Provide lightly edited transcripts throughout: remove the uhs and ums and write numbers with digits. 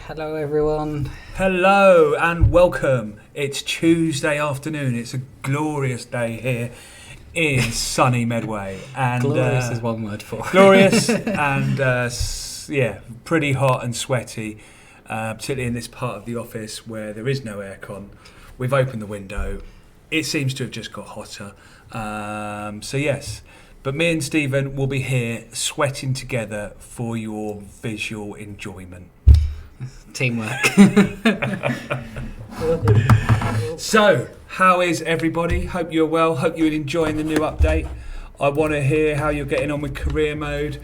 Hello everyone. Hello and welcome. It's Tuesday afternoon. It's a glorious day here in sunny Medway. And Glorious is one word for it. glorious and pretty hot and sweaty, particularly in this part of the office where there is no aircon. We've opened the window. It seems to have just got hotter. But me and Stephen will be here sweating together for your visual enjoyment. Teamwork. So, how is everybody? Hope you're well. Hope you're enjoying the new update. I want to hear how you're getting on with career mode.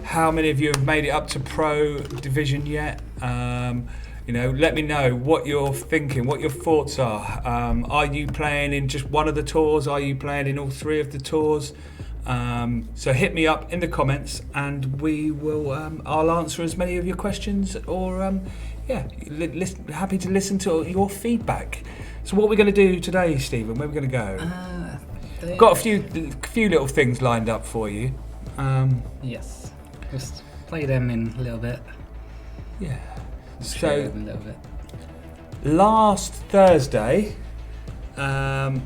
How many of you have made it up to pro division yet? Let me know what you're thinking, what your thoughts are. Are you playing in just one of the tours? Are you playing in all three of the tours? So hit me up in the comments, and we will. I'll answer as many of your questions, or happy to listen to your feedback. So what we're going to do today, Stephen? Where are we going to go? Got a few little things lined up for you. Yes, just play them in a little bit. Yeah. Share them a little bit. Last Thursday, I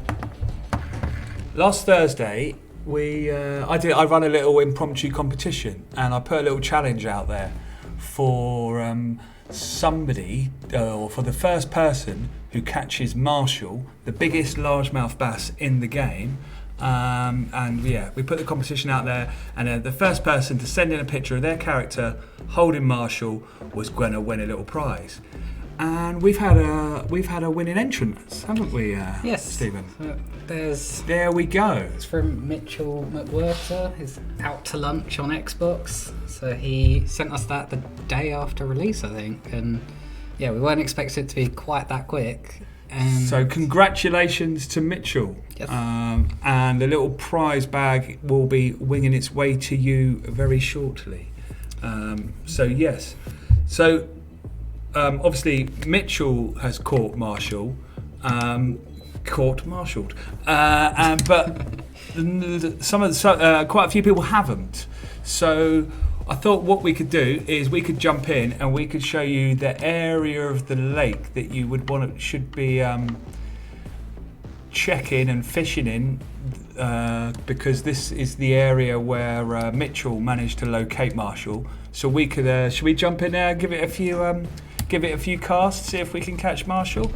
run a little impromptu competition, and I put a little challenge out there for somebody, or for the first person who catches Marshall, the biggest largemouth bass in the game. We put the competition out there, and the first person to send in a picture of their character holding Marshall was going to win a little prize. And we've had a winning entrance, haven't we? Yes, Stephen. There we go. It's from Mitchell McWhirter. He's out to lunch on Xbox, so he sent us that the day after release, I think. And yeah, we weren't expecting it to be quite that quick. And so congratulations to Mitchell. Yes. And the little prize bag will be winging its way to you very shortly. Yes. So obviously Mitchell has court-martialed, but quite a few people haven't. So I thought what we could do is we could jump in and we could show you the area of the lake that you should be checking and fishing in, because this is the area where Mitchell managed to locate Marshall. So we could should we jump in there, give it a few casts, see if we can catch Marshall?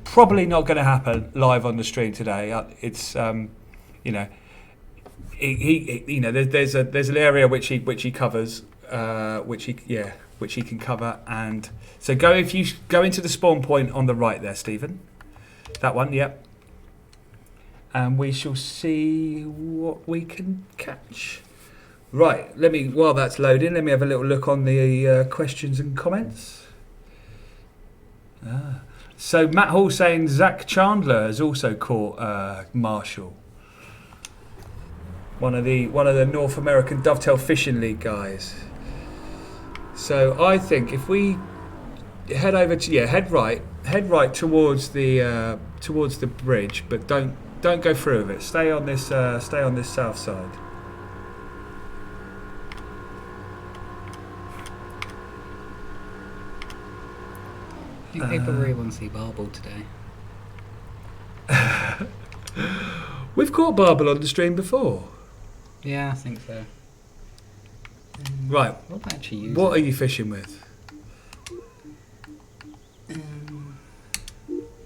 Probably not going to happen live on the stream today. It's there's an area which he covers, which he can cover. And so if you go into the spawn point on the right there, Stephen, that one, yep. And we shall see what we can catch. Right, while that's loading, let me have a little look on the questions and comments. So Matt Hall saying Zach Chandler has also caught Marshall, one of the North American Dovetail Fishing League guys. So I think if we head over to head right towards the bridge, but don't go through with it. Stay on this south side. I think people really want to see Barbel today. We've caught Barbel on the stream before. Yeah, I think so. Right. What are you fishing with?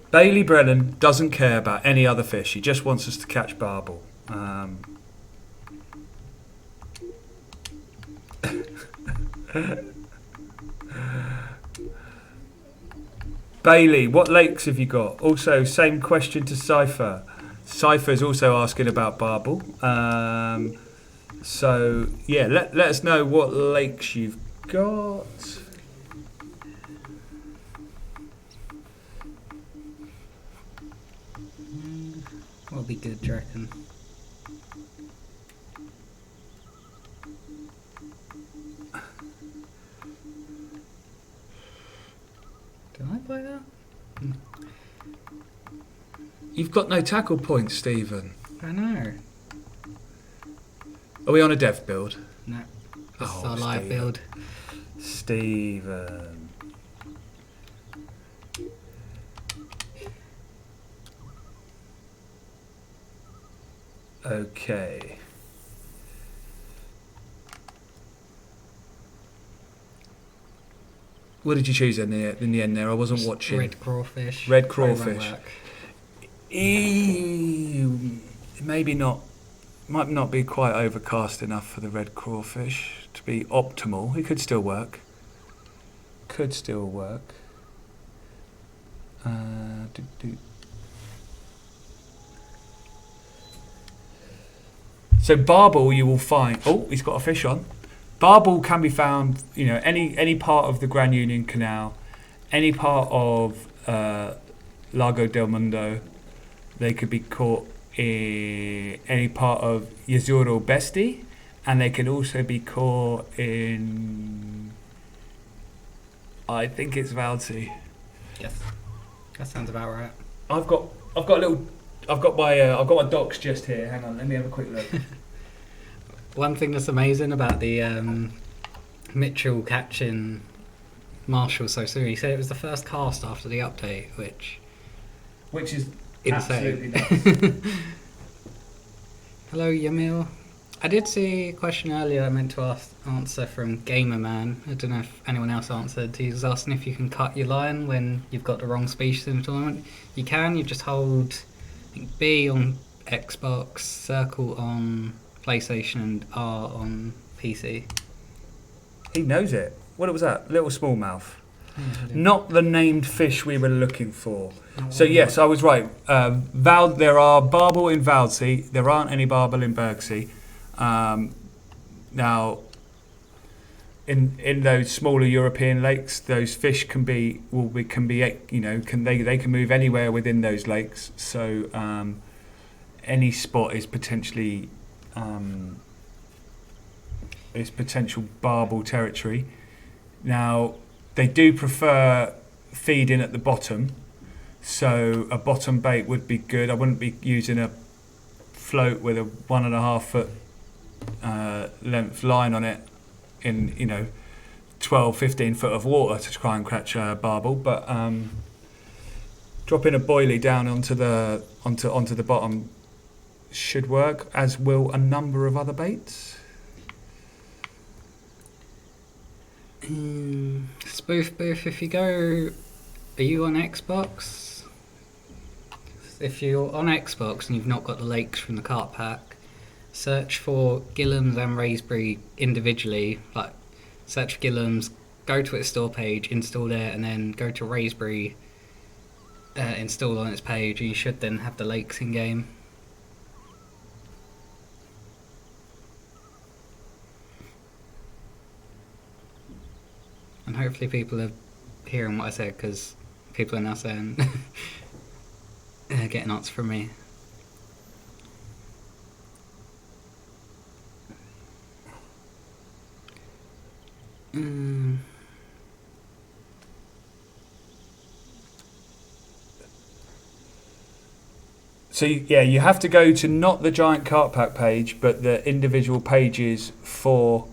Bailey Brennan doesn't care about any other fish. He just wants us to catch Barbel. Bailey, what lakes have you got? Also, same question to Cypher. Cypher is also asking about Barbel. Let us know what lakes you've got. What'll be good, do you reckon? Did I buy that? You've got no tackle points, Stephen. I know. Are we on a dev build? No. This is our live build. Stephen. Okay. What did you choose in the end there? I wasn't watching. Red crawfish. Red Probably won't crawfish. work. Maybe not. Might not be quite overcast enough for the red crawfish to be optimal. It could still work. Could still work. So barbel you will find. Oh, he's got a fish on. Barbel can be found, any part of the Grand Union Canal, any part of Lago del Mundo. They could be caught in any part of Jezioro Besti, and they can also be caught in, I think it's Valsi. Yes, that sounds about right. I've got my docks just here. Hang on, let me have a quick look. One thing that's amazing about the Mitchell catching Marshall so soon, he said it was the first cast after the update, which is insane. absolutely nuts. Hello, Yamil. I did see a question earlier I meant to answer from Gamerman. I don't know if anyone else answered. He was asking if you can cut your line when you've got the wrong species in the tournament. You can. You just hold, I think, B on Xbox, circle on PlayStation, and R on PC. He knows it. What was that? Little smallmouth. Yeah, Not the named fish we were looking for. So yes, I was right. There are barbel in Valsey. There aren't any barbel in Bergsey. Now, in those smaller European lakes, those fish they can move anywhere within those lakes. So any spot is potentially potential barbel territory. Now, they do prefer feeding at the bottom, so a bottom bait would be good. I wouldn't be using a float with a 1.5 foot length line on it in 12-15 foot of water to try and catch a barbel, but dropping a boilie down onto the bottom should work, as will a number of other baits. Spoof Booth, if you go, are you on Xbox? If you're on Xbox and you've not got the lakes from the cart pack, search for Gillam's and Raspberry individually. Like, search for Gillam's, go to its store page, install there, and then go to Raspberry, install on its page. You should then have the lakes in game. And hopefully people are hearing what I said, because people are now saying, get an answer from me. So you have to go to not the giant cart pack page, but the individual pages for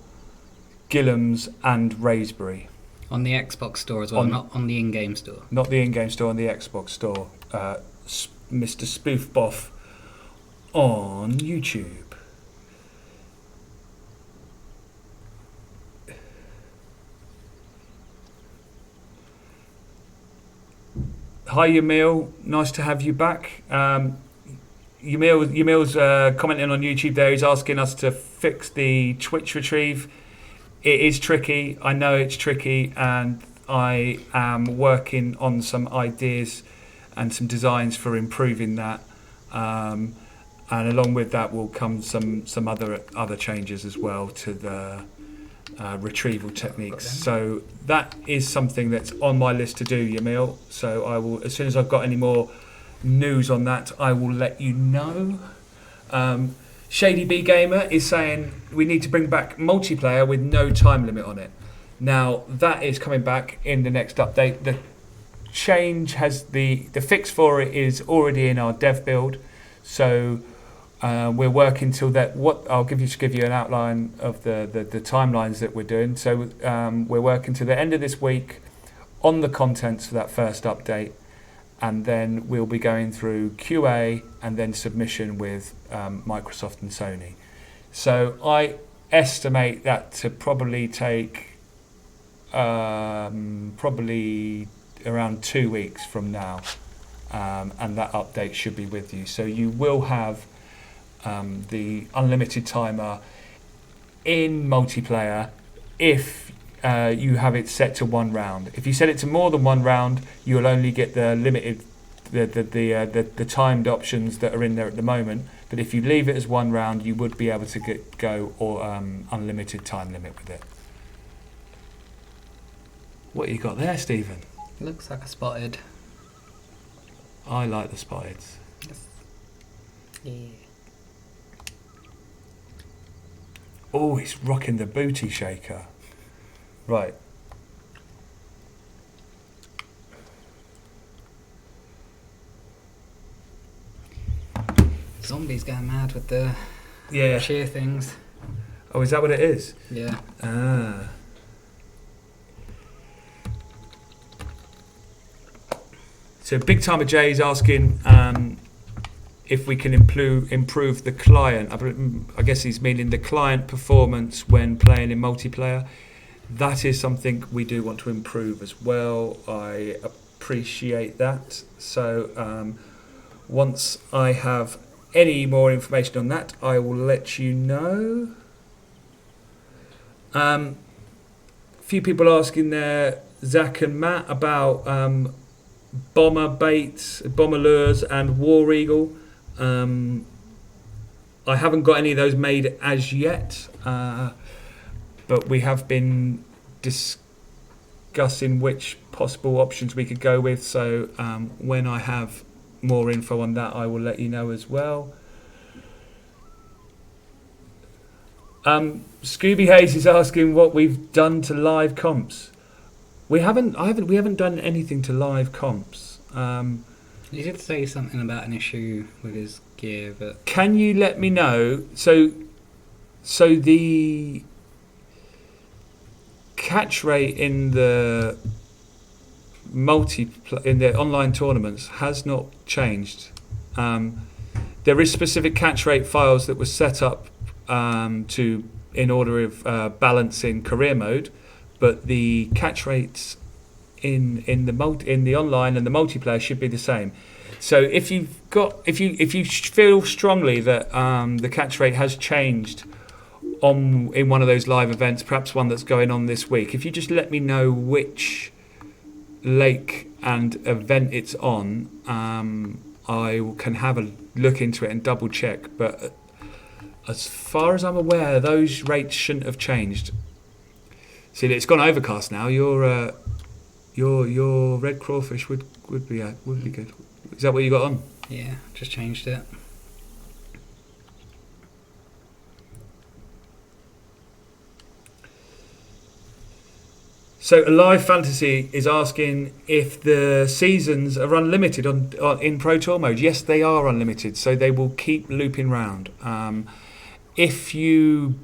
Gillam's and Raspberry. On the Xbox store as well, not on the in-game store. Not the in-game store, on the Xbox store. Mr. Spoofboff on YouTube. Hi Yamil, nice to have you back. Yamil's commenting on YouTube there. He's asking us to fix the Twitch retrieve. It is tricky. I know it's tricky, and I am working on some ideas and some designs for improving that. And along with that will come some other changes as well to the retrieval techniques. So that is something that's on my list to do, Yamil. So I will, as soon as I've got any more news on that, I will let you know. Shady B Gamer is saying we need to bring back multiplayer with no time limit on it. Now that is coming back in the next update. The change has the fix for it is already in our dev build, so we're working till that. What I'll give you an outline of the timelines that we're doing. So we're working to the end of this week on the contents for that first update, and then we'll be going through QA and then submission with Microsoft and Sony. So I estimate that to probably take probably around 2 weeks from now, and that update should be with you. So you will have the unlimited timer in multiplayer if you have it set to 1 round. If you set it to more than 1 round, you'll only get the limited, the timed options that are in there at the moment. But if you leave it as 1 round, you would be able to go unlimited time limit with it. What you got there, Stephen? Looks like a spotted. I like the spotteds. Yeah. Oh, he's rocking the booty shaker. Right. Zombies going mad with the Yeah. cheer things. Oh, is that what it is? Yeah. Ah. So Big Timer J is asking if we can improve the client. I guess he's meaning the client performance when playing in multiplayer. That is something we do want to improve as well. I appreciate that. So once I have any more information on that, I will let you know. Few people asking there, Zach and Matt, about bomber baits, bomber lures and War Eagle. I haven't got any of those made as yet, but we have been discussing which possible options we could go with. So when I have more info on that, I will let you know as well. Scooby Hayes is asking what we've done to live comps. We haven't done anything to live comps. You did say something about an issue with his gear, but Can you let me know? So the catch rate in the in the online tournaments has not changed. There is specific catch rate files that were set up in order of balancing career mode, but the catch rates in the online and the multiplayer should be the same. So if you feel strongly that the catch rate has changed in one of those live events, perhaps one that's going on this week, if you just let me know which lake and event it's on, I can have a look into it and double check. But as far as I'm aware, those rates shouldn't have changed. See, it's gone overcast now. Your red crawfish would be good. Is that what you got on? yeah, just changed it. So Alive Fantasy is asking if the seasons are unlimited in Pro Tour mode. Yes, they are unlimited, so they will keep looping round. If you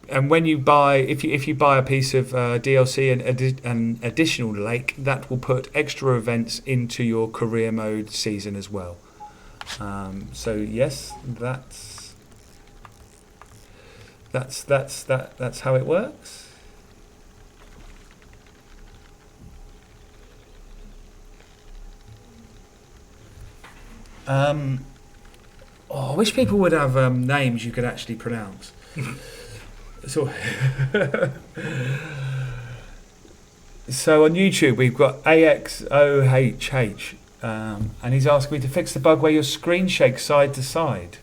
buy a piece of DLC and an additional lake, that will put extra events into your career mode season as well. So yes, that's how it works. I wish people would have names you could actually pronounce. So on YouTube we've got AXOHH, and he's asking me to fix the bug where your screen shakes side to side.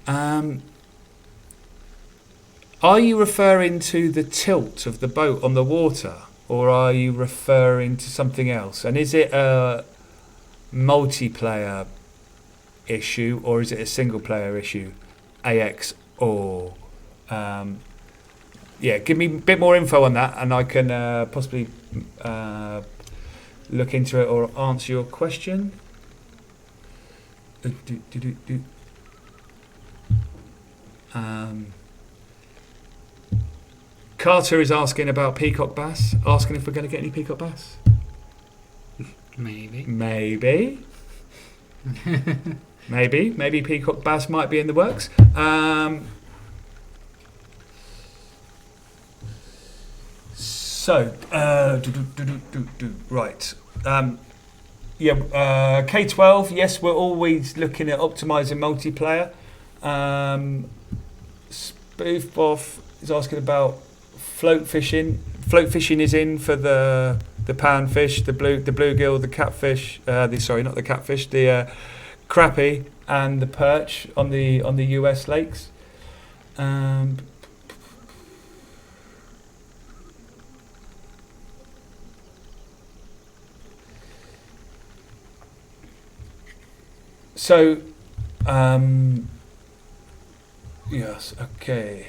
Are you referring to the tilt of the boat on the water, or are you referring to something else? And is it a multiplayer issue or is it a single player issue? AX or give me a bit more info on that and I can possibly look into it or answer your question. Carter is asking about peacock bass, asking if we're going to get any peacock bass. Maybe. Maybe peacock bass might be in the works. Right. K12. Yes, we're always looking at optimizing multiplayer. Spoofboff is asking about float fishing. Float fishing is in for the panfish, the bluegill, the catfish. Not the catfish, the crappie and the perch on the US lakes. So, yes, okay.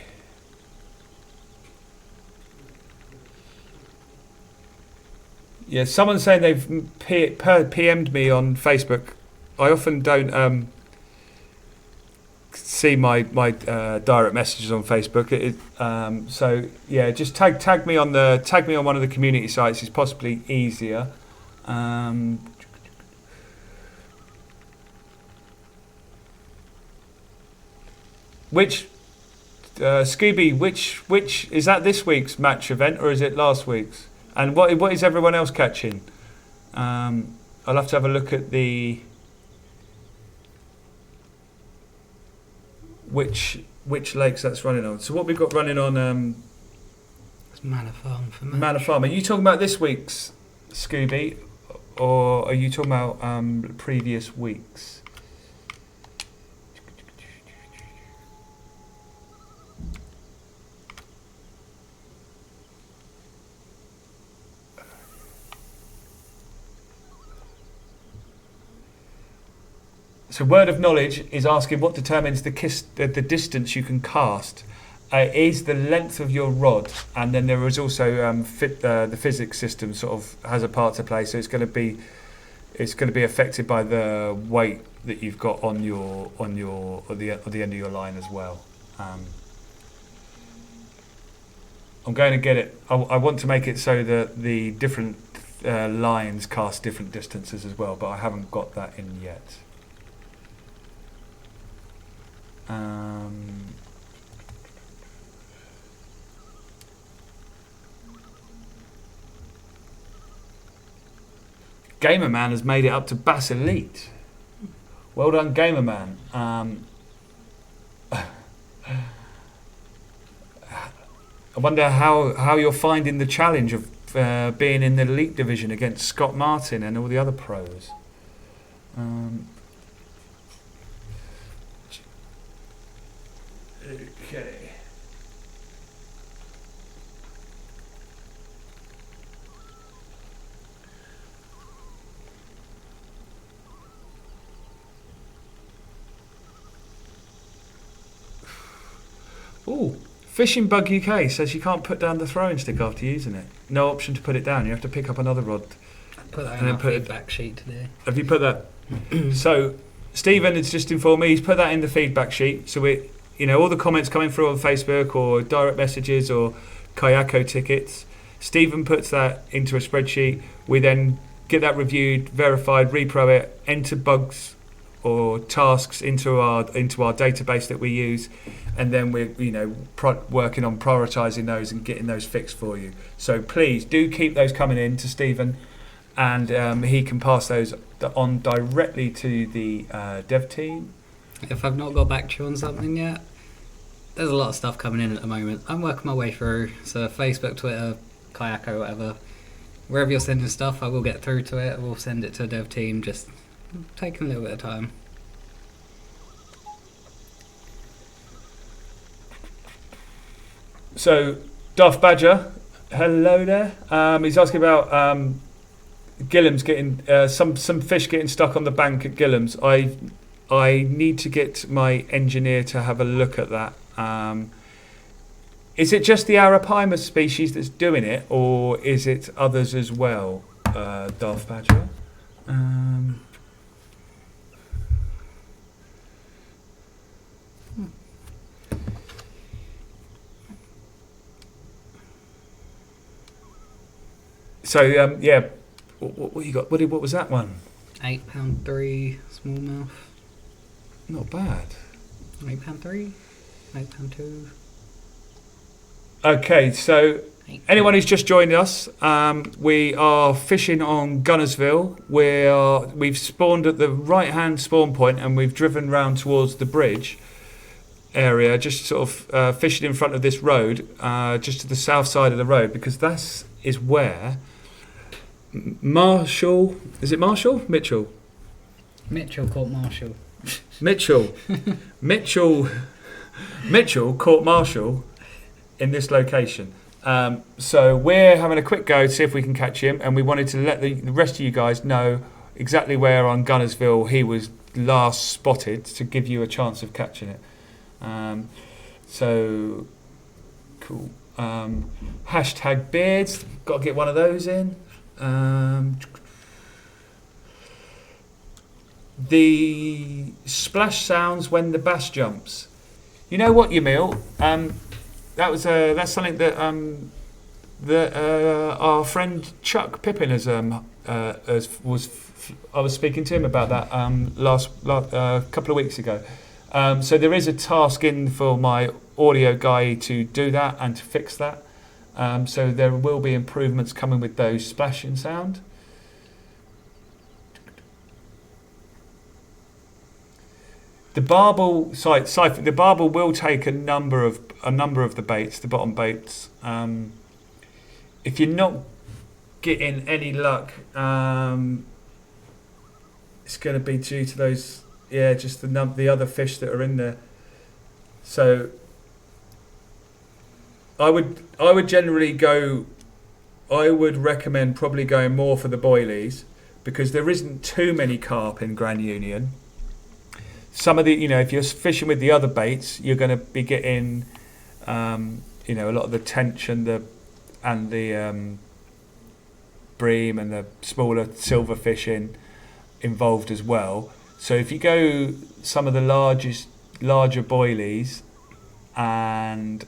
Yeah, someone's saying they've PM'd me on Facebook. I often don't see my direct messages on Facebook. So yeah, just tag me on one of the community sites is possibly easier. Which Scooby? Which is that this week's match event or is it last week's? And what is everyone else catching? I'll have to have a look at the which lakes that's running on. So what we've got running on? It's Manor Farm for me. Manor Farm. Are you talking about this week's Scooby, or are you talking about previous weeks? So word of knowledge is asking what determines the distance you can cast. Is the length of your rod, and then there is also the physics system sort of has a part to play. So it's going to be affected by the weight that you've got on the end of your line as well. I'm going to get it. I want to make it so that the different lines cast different distances as well, but I haven't got that in yet. Gamerman has made it up to Bass Elite. Well done, Gamerman. I wonder how you're finding the challenge of being in the Elite division against Scott Martin and all the other pros. Okay. Ooh, Fishing Bug UK says you can't put down the throwing stick after using it. No option to put it down. You have to pick up another rod. Put that in our feedback sheet today. Have you put that? So Stephen has just informed me he's put that in the feedback sheet. So all the comments coming through on Facebook or direct messages or Kayako tickets, Stephen puts that into a spreadsheet. We then get that reviewed, verified, repro it, enter bugs or tasks into our database that we use, and then we're working on prioritising those and getting those fixed for you. So please do keep those coming in to Stephen, and he can pass those on directly to the dev team. If I've not got back to you on something yet, there's a lot of stuff coming in at the moment. I'm working my way through, so Facebook, Twitter, Kayako, whatever. Wherever you're sending stuff, I will get through to it. We'll send it to the dev team, just taking a little bit of time. So, Duff Badger, hello there. He's asking about Gillam's getting some fish getting stuck on the bank at Gillam's. I need to get my engineer to have a look at that. Is it just the Arapaima species that's doing it, or is it others as well, Duff Badger? So What you got? What was that one? £8.3 smallmouth. Not bad. £8.3, £8.2. Okay, so anyone who's just joined us, we are fishing on Gunnersville. We've spawned at the right-hand spawn point, and we've driven round towards the bridge area, just sort of fishing in front of this road, just to the south side of the road, because that is where Marshall. Is it Marshall? Mitchell. Mitchell caught Marshall. Mitchell caught Marshall in this location. So we're having a quick go to see if we can catch him, and we wanted to let the rest of you guys know exactly where on Gunnersville he was last spotted to give you a chance of catching it. So cool. Hashtag beards. Got to get one of those in. The splash sounds when the bass jumps. You know what, Yamil? That's something that our friend Chuck Pippin I was speaking to him about that last couple of weeks ago. So there is a task in for my audio guy to do that and to fix that. So there will be improvements coming with those splashing sound. The barbel the barbel will take a number of the baits, the bottom baits. If you're not getting any luck, it's going to be due to those, just the other fish that are in there. So I would generally go. I would recommend probably going more for the boilies, because there isn't too many carp in Grand Union. Some of the, if you're fishing with the other baits, you're going to be getting, a lot of the tench and the bream and the smaller silver fishing involved as well. So if you go some of the larger boilies, and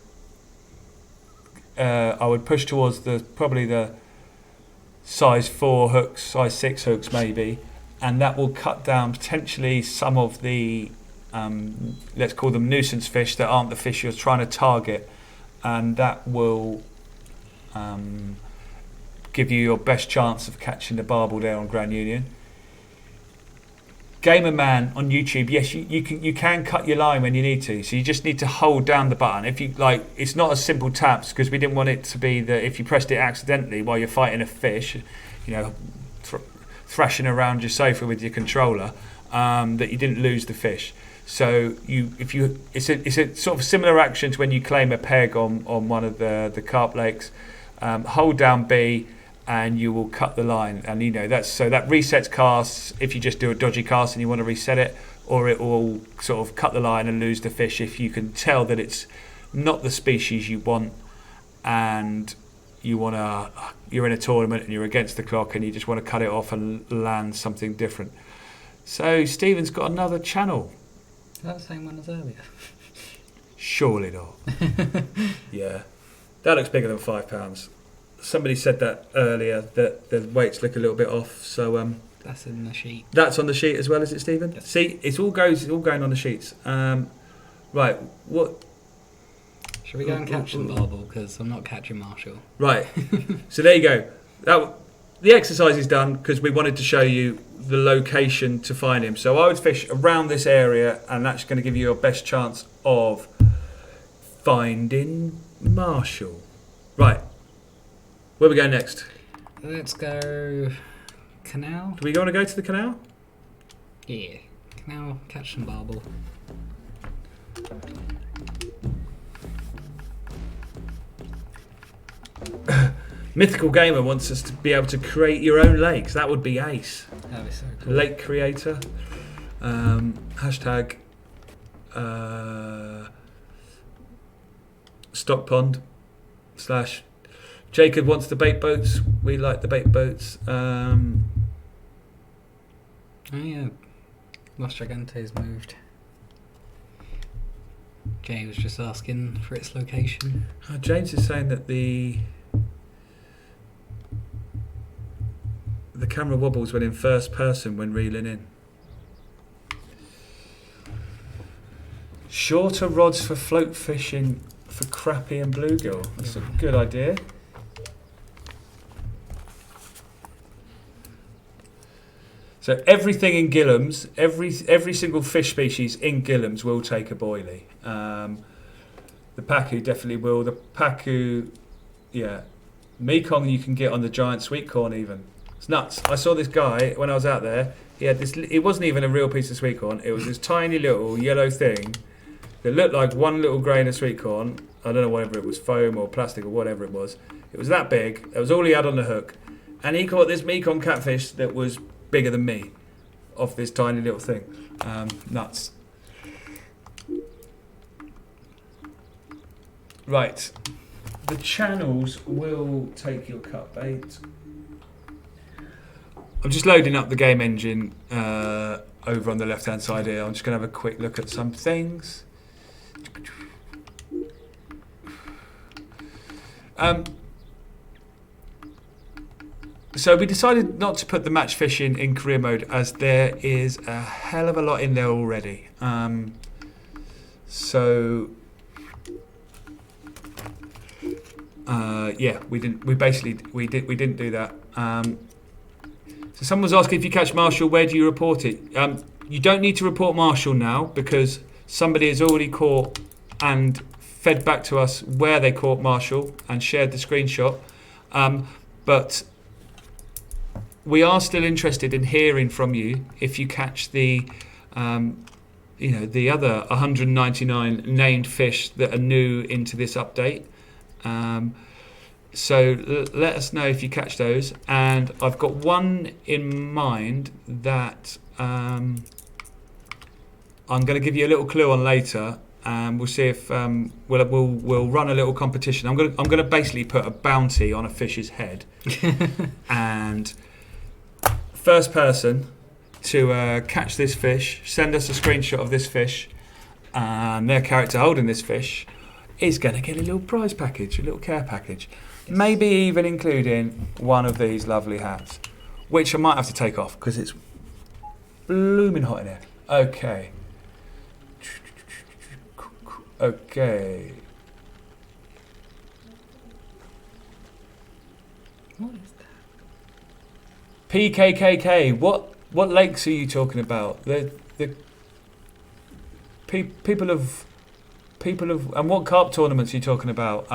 I would push towards probably the size 4 hooks, size 6 hooks maybe. And that will cut down potentially some of the, let's call them nuisance fish that aren't the fish you're trying to target. And that will give you your best chance of catching the barbel there on Grand Union. Gamer Man on YouTube, yes, you can cut your line when you need to. So you just need to hold down the button. If you it's not a simple taps, because we didn't want it to be that if you pressed it accidentally while you're fighting a fish, thrashing around your sofa with your controller, that you didn't lose the fish. So it's a sort of similar action to when you claim a peg on one of the carp lakes. Hold down B and you will cut the line, and that resets casts if you just do a dodgy cast and you want to reset it, or it will sort of cut the line and lose the fish if you can tell that it's not the species you want, and you're in a tournament and you're against the clock and you just want to cut it off and land something different. So Stephen's got another channel. Is that the same one as earlier? Surely not. Yeah, that looks bigger than £5. Somebody said that earlier, that the weights look a little bit off. So that's in the sheet. That's on the sheet as well, is it, Stephen? Yes. See, it's all going on the sheets. Right, what? Should we go and catch some barbel? Because I'm not catching Marshall. Right. So there you go. The exercise is done because we wanted to show you the location to find him. So I would fish around this area, and that's going to give you your best chance of finding Marshall. Right. Where we go next? Let's go canal. Do we want to go to the canal? Yeah. Canal, catch some barbel. Mythical Gamer wants us to be able to create your own lakes. That would be ace. That would be so cool. Lake creator. Hashtag stock pond / Jacob wants the bait boats. We like the bait boats. Oh yeah, Los Gigantes moved. Jay was just asking for its location. James is saying that The camera wobbles when in first person when reeling in. Shorter rods for float fishing for crappie and bluegill. That's a good idea. So everything in Gillam's, every single fish species in Gillam's will take a boilie. The pacu definitely will. The pacu, yeah. Mekong you can get on the giant sweet corn even. It's nuts. I saw this guy when I was out there. He had this. It wasn't even a real piece of sweet corn. It was this tiny little yellow thing that looked like one little grain of sweet corn. I don't know whether it was foam or plastic or whatever it was. It was that big. That was all he had on the hook. And he caught this Mekong catfish that was bigger than me off this tiny little thing. Nuts. Right. The channels will take your cut bait. I'm just loading up the game engine over on the left hand side here. I'm just going to have a quick look at some things. So we decided not to put the match fishing in career mode as there is a hell of a lot in there already. Yeah, we didn't do that. So someone was asking if you catch Marshall, where do you report it? You don't need to report Marshall now because somebody has already caught and fed back to us where they caught Marshall and shared the screenshot. But we are still interested in hearing from you if you catch the the other 199 named fish that are new into this update. So let us know if you catch those. And I've got one in mind that I'm going to give you a little clue on later. We'll see if we'll run a little competition. I'm going to basically put a bounty on a fish's head, and first person to catch this fish, send us a screenshot of this fish and their character holding this fish, is going to get a little prize package, a little care package, maybe even including one of these lovely hats, which I might have to take off because it's blooming hot in here. Okay. Okay. What is that? PKKK. What lakes are you talking about? The people of, and what carp tournaments are you talking about?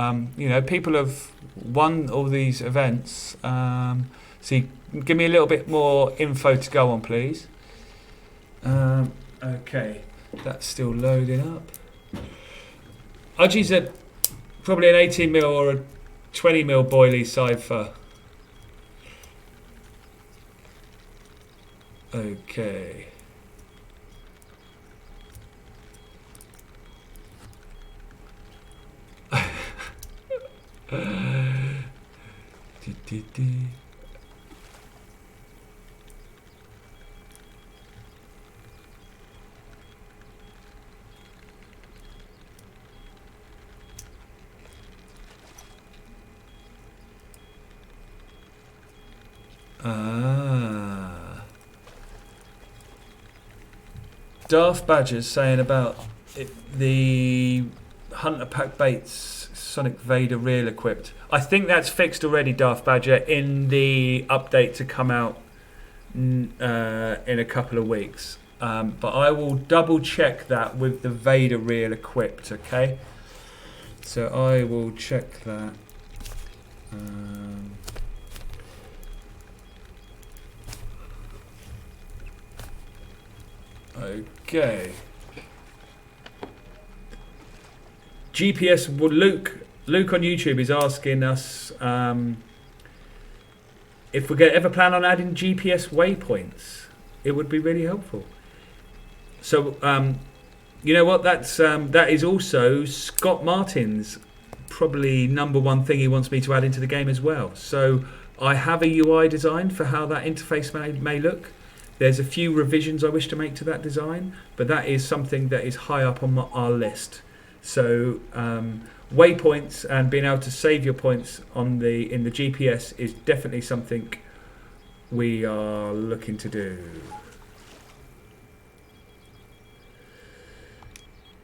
People have won all these events. So give me a little bit more info to go on, please. Okay, that's still loading up. Udgies are probably an 18mm or a 20mm boilie cipher. Okay. Daft Badger's saying about the Hunter Pack Baits Sonic Vader reel equipped. I think that's fixed already, Daft Badger, in the update to come out in a couple of weeks. But I will double check that with the Vader reel equipped, okay? So I will check that. Okay. GPS. Well, Luke on YouTube is asking us if we're going to ever plan on adding GPS waypoints. It would be really helpful. So, you know what? That is also Scott Martin's probably number one thing he wants me to add into the game as well. So I have a UI design for how that interface may look. There's a few revisions I wish to make to that design, but that is something that is high up on our list. So waypoints and being able to save your points in the GPS is definitely something we are looking to do.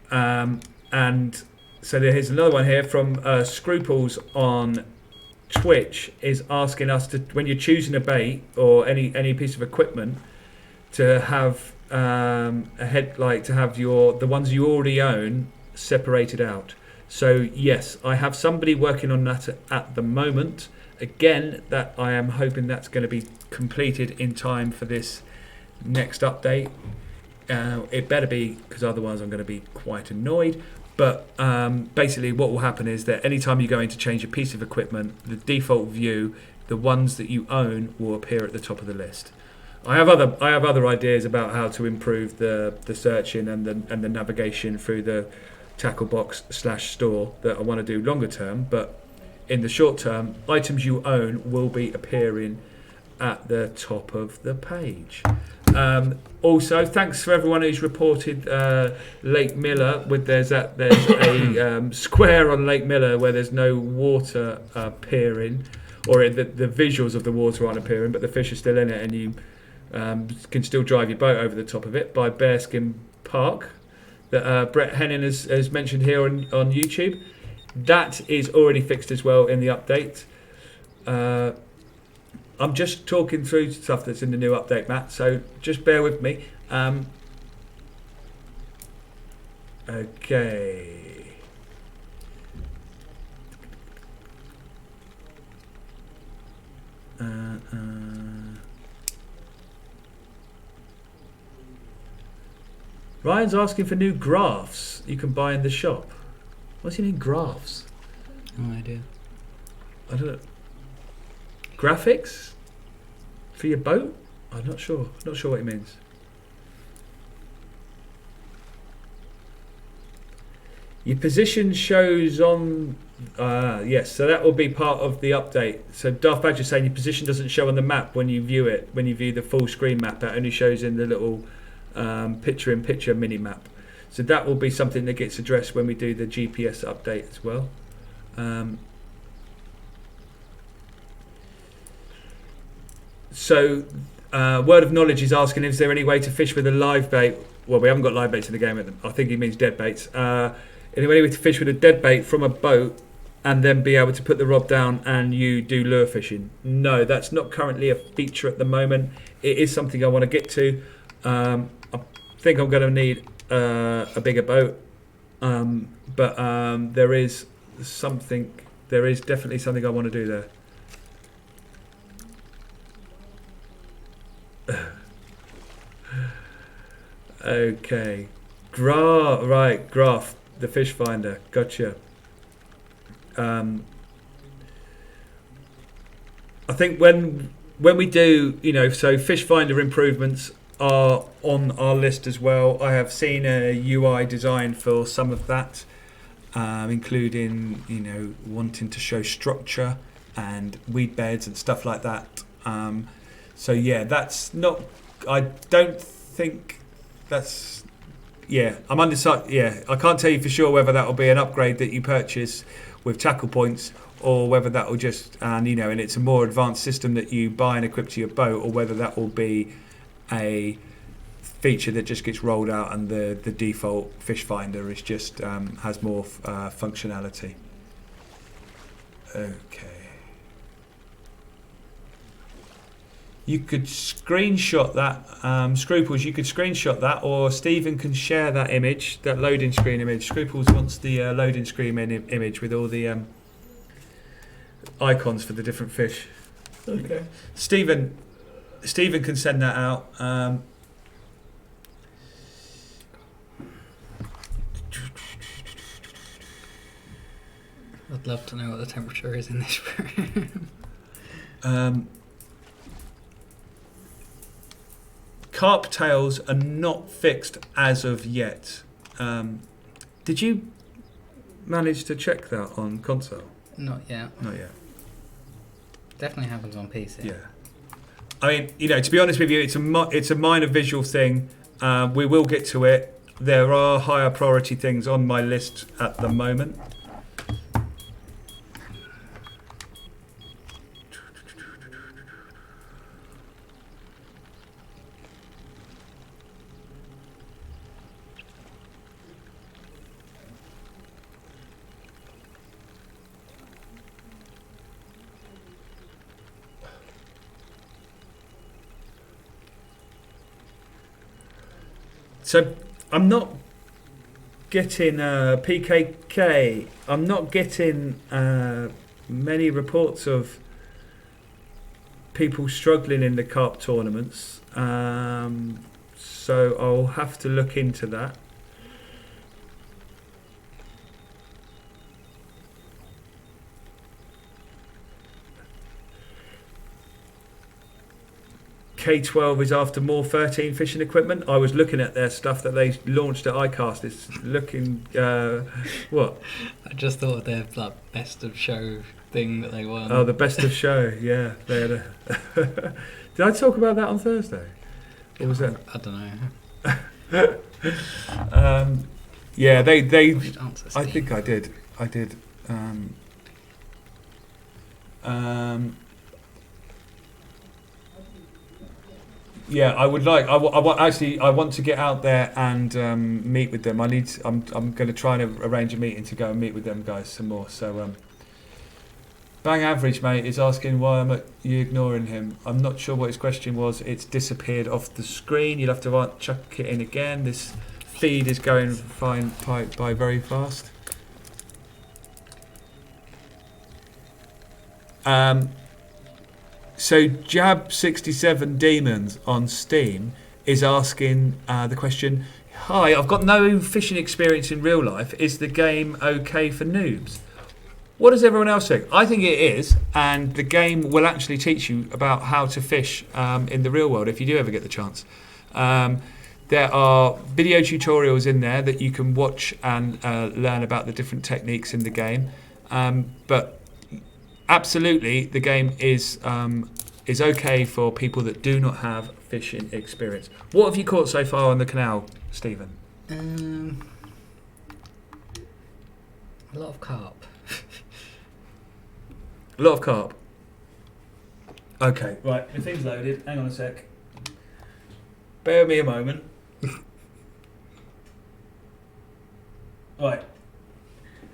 And so here's another one here from Scruples on Twitch, is asking us to, when you're choosing a bait or any piece of equipment, to have a headlight, to have the ones you already own separated out. So yes, I have somebody working on that at the moment. Again, that I am hoping that's going to be completed in time for this next update. It better be, because otherwise I'm going to be quite annoyed. But basically what will happen is that anytime you're going to change a piece of equipment, the default view, the ones that you own will appear at the top of the list. I have other ideas about how to improve the searching and the navigation through the tackle box /store that I want to do longer term, but in the short term, items you own will be appearing at the top of the page. Also, thanks for everyone who's reported Lake Miller. There's a square on Lake Miller where there's no water appearing, or the visuals of the water aren't appearing, but the fish are still in it, and you can still drive your boat over the top of it, by Bearskin Park, that Brett Henning has mentioned here on YouTube. That is already fixed as well in the update. I'm just talking through stuff that's in the new update, Matt, so just bear with me. Okay. Ryan's asking for new graphs you can buy in the shop. What does he mean, graphs? No idea. I don't know. Graphics for your boat? I'm not sure. Not sure what it means. Your position shows on. Yes, so that will be part of the update. So Darth Badger saying your position doesn't show on the map when you view it. When you view the full screen map, that only shows in the little picture-in-picture mini map. So that will be something that gets addressed when we do the GPS update as well. So Word of Knowledge is asking, is there any way to fish with a live bait? Well, we haven't got live baits in the game. I think he means dead baits. Any way to fish with a dead bait from a boat and then be able to put the rod down and you do lure fishing? No, that's not currently a feature at the moment. It is something I want to get to. I think I'm going to need a bigger boat, but there is definitely something I want to do there. Okay, Graph, the fish finder, gotcha. I think when we do, so fish finder improvements are on our list as well. I have seen a UI design for some of that, including wanting to show structure and weed beds and stuff like that. So yeah, that's not. I don't think that's. Yeah, I'm undecided. Yeah, I can't tell you for sure whether that will be an upgrade that you purchase with tackle points, or whether that will just and it's a more advanced system that you buy and equip to your boat, or whether that will be a feature that just gets rolled out and the default fish finder is just has more functionality. Okay. You could screenshot that, Scruples, you could screenshot that, or Stephen can share that image, that loading screen image. Scruples wants the loading screen image with all the icons for the different fish. Okay. Stephen can send that out. I'd love to know what the temperature is in this room. Carp tails are not fixed as of yet. Did you manage to check that on console? Not yet. Not yet. Definitely happens on PC. Yeah. I mean, to be honest with you, it's a minor visual thing. We will get to it. There are higher priority things on my list at the moment. So I'm not getting PKK. I'm not getting many reports of people struggling in the carp tournaments. So I'll have to look into that. K12 is after more 13 fishing equipment. I was looking at their stuff that they launched at iCast. It's looking what? I just thought of their like best of show thing that they won. Oh, the best of show. Yeah, they had a Did I talk about that on Thursday? What was that? I don't know. Yeah, they. Answer, I think I did. Yeah, I would like. I want to get out there and meet with them. I'm going to try and arrange a meeting to go and meet with them guys some more. So, Bang Average mate is asking why you ignoring him. I'm not sure what his question was. It's disappeared off the screen. You'll have to chuck it in again. This feed is going fine by very fast. So Jab67 Demons on Steam is asking the question, hi, I've got no fishing experience in real life. Is the game okay for noobs? What does everyone else think? I think it is, and the game will actually teach you about how to fish in the real world if you do ever get the chance. There are video tutorials in there that you can watch and learn about the different techniques in the game. But absolutely, the game is okay for people that do not have fishing experience. What have you caught so far on the canal, Stephen? A lot of carp. A lot of carp. Okay, right, the thing's loaded. Hang on a sec. Bear with me a moment. Right.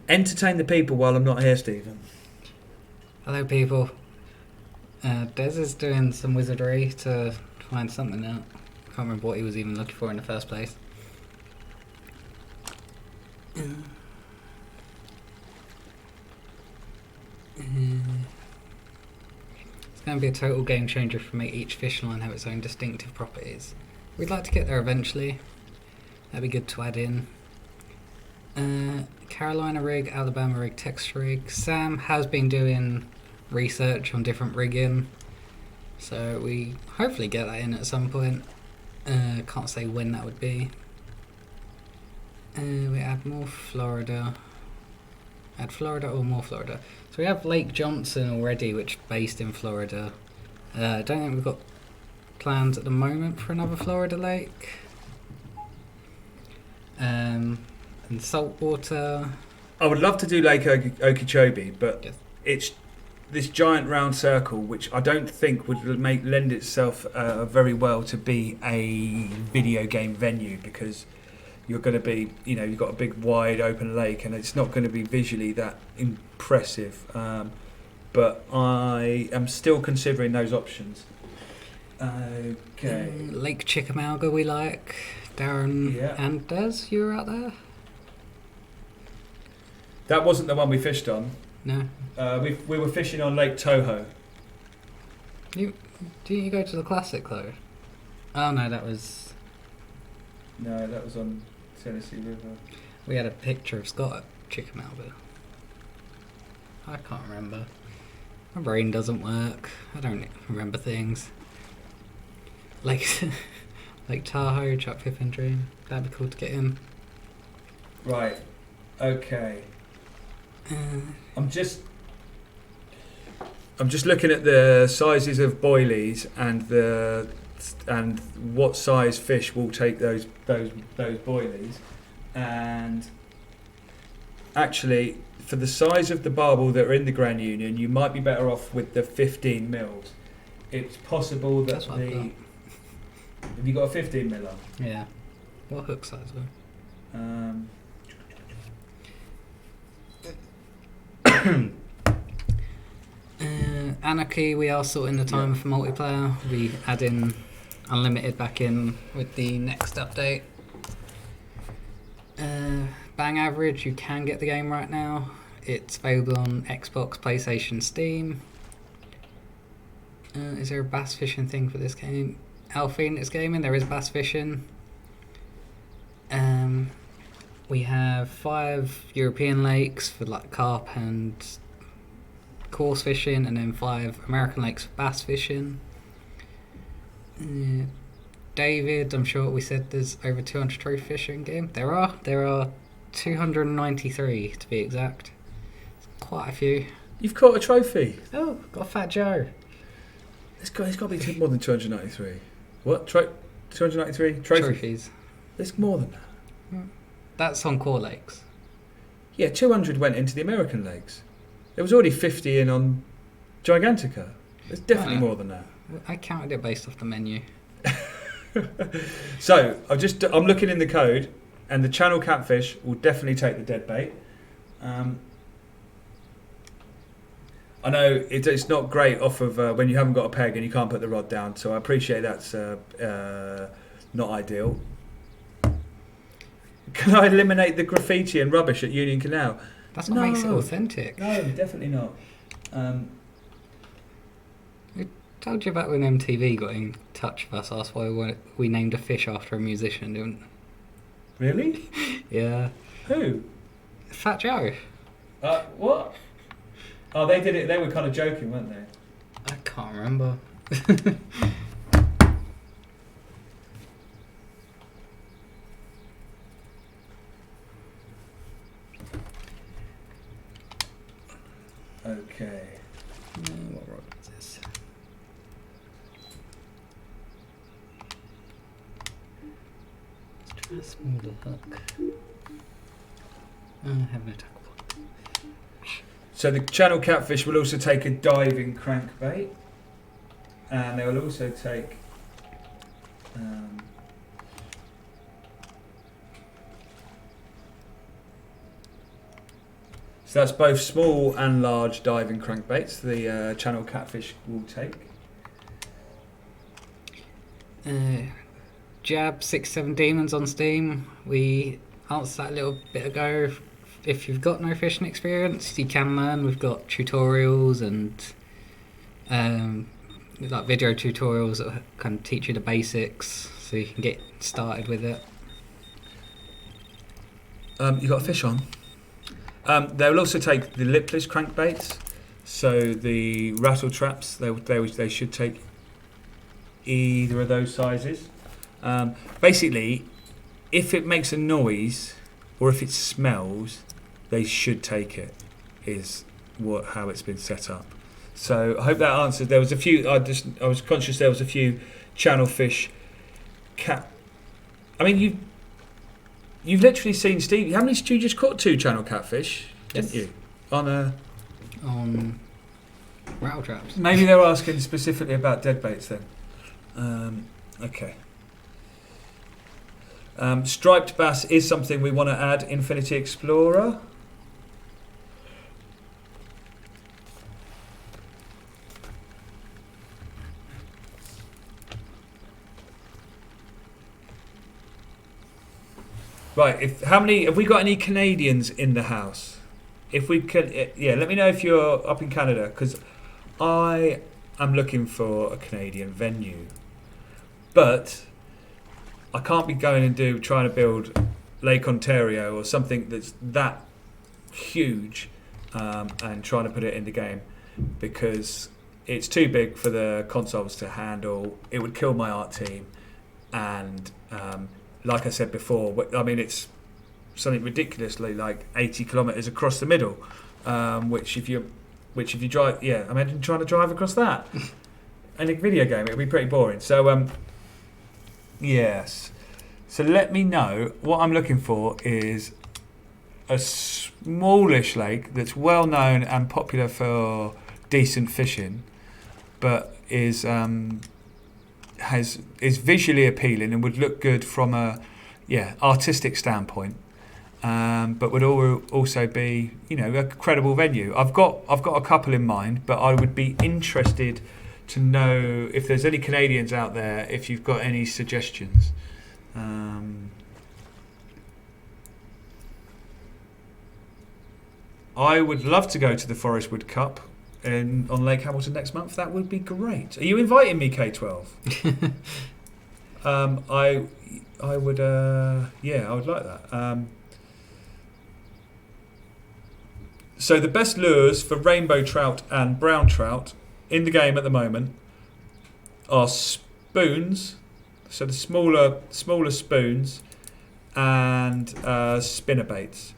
Entertain the people while I'm not here, Stephen. Hello, people. Des is doing some wizardry to find something out. Can't remember what he was even looking for in the first place. It's going to be a total game changer for me. Each fish line have its own distinctive properties. We'd like to get there eventually. That'd be good to add in. Carolina rig, Alabama rig, Texas rig. Sam has been doing research on different rigging, so we hopefully get that in at some point. Can't say when that would be. We add more Florida. Add Florida or more Florida. So we have Lake Johnson already, which is based in Florida. I don't think we've got plans at the moment for another Florida lake. And saltwater. I would love to do Lake Okeechobee, but Yes. it's this giant round circle, which I don't think would lend itself very well to be a video game venue, because you're going to be, you've got a big wide open lake and it's not going to be visually that impressive. But I am still considering those options. Okay. Lake Chickamauga we like. Darren and Des, you were out there? That wasn't the one we fished on. No. We were fishing on Lake Toho. Didn't you go to the Classic though? Oh no, that was... No, that was on Tennessee River. We had a picture of Scott at Chickamauga. I can't remember. My brain doesn't work. I don't remember things. Lake Tahoe, Chuck Pippin Dream. That'd be cool to get in. Right. Okay. I'm just looking at the sizes of boilies and what size fish will take those boilies, and actually for the size of the barbel that are in the Grand Union, you might be better off with the 15 mils. It's possible that Have you got a 15 miller? Yeah. What hook size though? Anarchy, we are sorting the timer for multiplayer. We add in unlimited back in with the next update. Bang average, you can get the game right now. It's available on Xbox, PlayStation, Steam. Is there a bass fishing thing for this game? Phoenix Gaming, there is bass fishing. We have 5 European lakes for like carp and coarse fishing, and then 5 American lakes for bass fishing. David, I'm sure we said there's over 200 trophy fishing game. There are 293 to be exact. It's quite a few. You've caught a trophy. Oh, got Fat Joe. It's got to be more than 293. What? 293 Trophies. There's more than that. That's on core lakes. Yeah, 200 went into the American lakes. There was already 50 in on Gigantica. There's definitely more than that. I counted it based off the menu. So I'm looking in the code, and the channel catfish will definitely take the dead bait. I know it's not great off of when you haven't got a peg and you can't put the rod down, so I appreciate that's not ideal. Can I eliminate the graffiti and rubbish at Union Canal? That's what makes it authentic. No, definitely not. I told you about when MTV got in touch with us, asked why we named a fish after a musician, didn't we? Really? Yeah. Who? Fat Joe. What? Oh, they did it. They were kind of joking, weren't they? I can't remember. Okay. What rod is this? Let's try a smaller hook. I have no tackle point. So the channel catfish will also take a diving crankbait, and they will also take so that's both small and large diving crankbaits the channel catfish will take. Jab 6-7 Demons on Steam. We answered that a little bit ago. If you've got no fishing experience, you can learn. We've got tutorials and like video tutorials that kind of teach you the basics, so you can get started with it. You got a fish on. They will also take the lipless crankbaits, so the rattle traps. They should take either of those sizes. Basically, if it makes a noise or if it smells, they should take it. Is how it's been set up. So I hope that answered. There was a few. I was conscious there was a few channel fish. I mean, you've literally seen Steve. How many? You just caught 2 channel catfish, didn't you? On rattle traps. Maybe they were asking specifically about dead baits then. Okay. Striped bass is something we want to add. Infinity Explorer. Right. Have we got any Canadians in the house? If we could, yeah. Let me know if you're up in Canada, because I am looking for a Canadian venue, but I can't be going and trying to build Lake Ontario or something that's that huge and trying to put it in the game, because it's too big for the consoles to handle. It would kill my art team, and like I said before, I mean, it's something ridiculously like 80 kilometres across the middle, which if you drive, yeah, imagine trying to drive across that in a video game, it would be pretty boring. So yes, so let me know. What I'm looking for is a smallish lake that's well known and popular for decent fishing, but is visually appealing and would look good from a artistic standpoint, but would also be a credible venue. I've got a couple in mind, but I would be interested to know if there's any Canadians out there, if you've got any suggestions. I would love to go to the Forest Wood Cup on Lake Hamilton next month. That would be great. Are you inviting me, K12? I would. Yeah, I would like that. So the best lures for rainbow trout and brown trout in the game at the moment are spoons, so the smaller spoons, and spinner baits.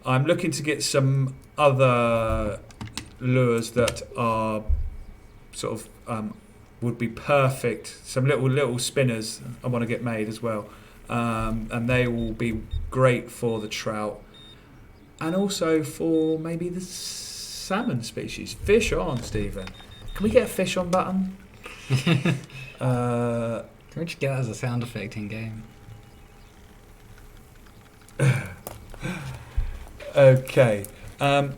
I'm looking to get some other lures that are sort of would be perfect. Some little spinners I want to get made as well, and they will be great for the trout. And also for maybe the salmon species. Fish on, Stephen. Can we get a fish on button? Can we just get that as a sound effect in game? Okay. I've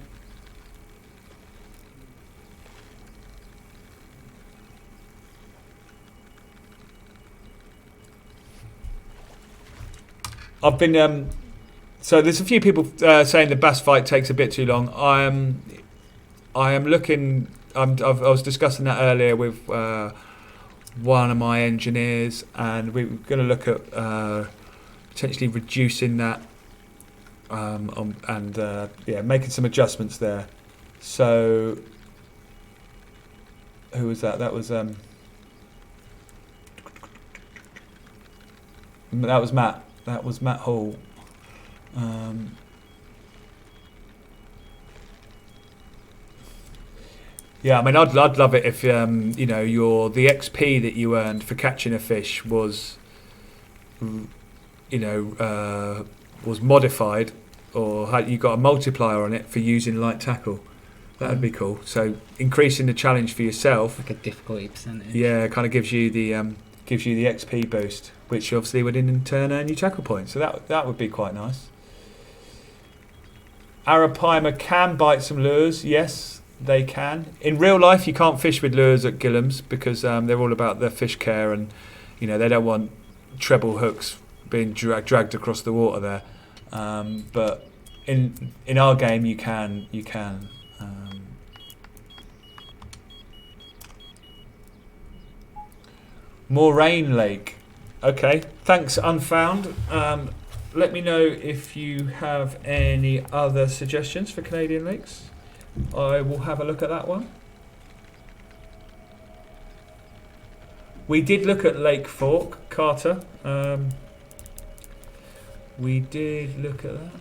been... So there's a few people saying the bass fight takes a bit too long. I am looking. I was discussing that earlier with one of my engineers, and we were going to look at potentially reducing that, making some adjustments there. So who was that? That was Matt. That was Matt Hall. Yeah, I mean, I'd love it if the XP that you earned for catching a fish was modified, or you got a multiplier on it for using light tackle. That would be cool. So increasing the challenge for yourself, like a difficulty percentage. Yeah, kind of gives you the XP boost, which obviously would in turn earn you tackle points. So that would be quite nice. Arapaima can bite some lures. Yes, they can. In real life, you can't fish with lures at Gillam's because they're all about their fish care, and they don't want treble hooks being dragged across the water there. But in our game, you can. Moraine Lake. Okay, thanks, Unfound. Let me know if you have any other suggestions for Canadian lakes. I will have a look at that one. We did look at Lake Fork, Carter. We did look at that.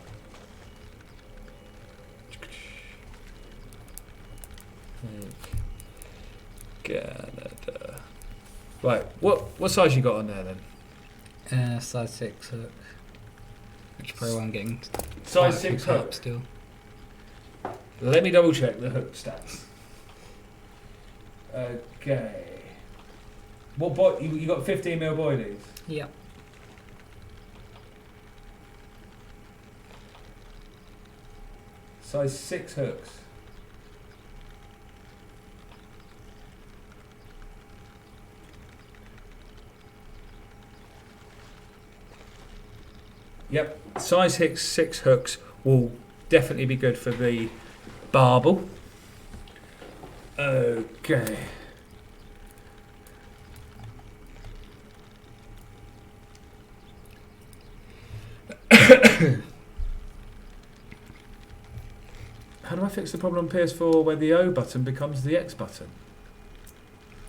Canada. Right, what size you got on there then? Size 6 hook. Which probably won't getting size 6 hook still. Let me double check the hook stats. Okay. What you got 15mm boilies? Yep. Size 6 hooks. Yep, size 6 hooks will definitely be good for the barbel. Okay. How do I fix the problem on PS4 where the O button becomes the X button?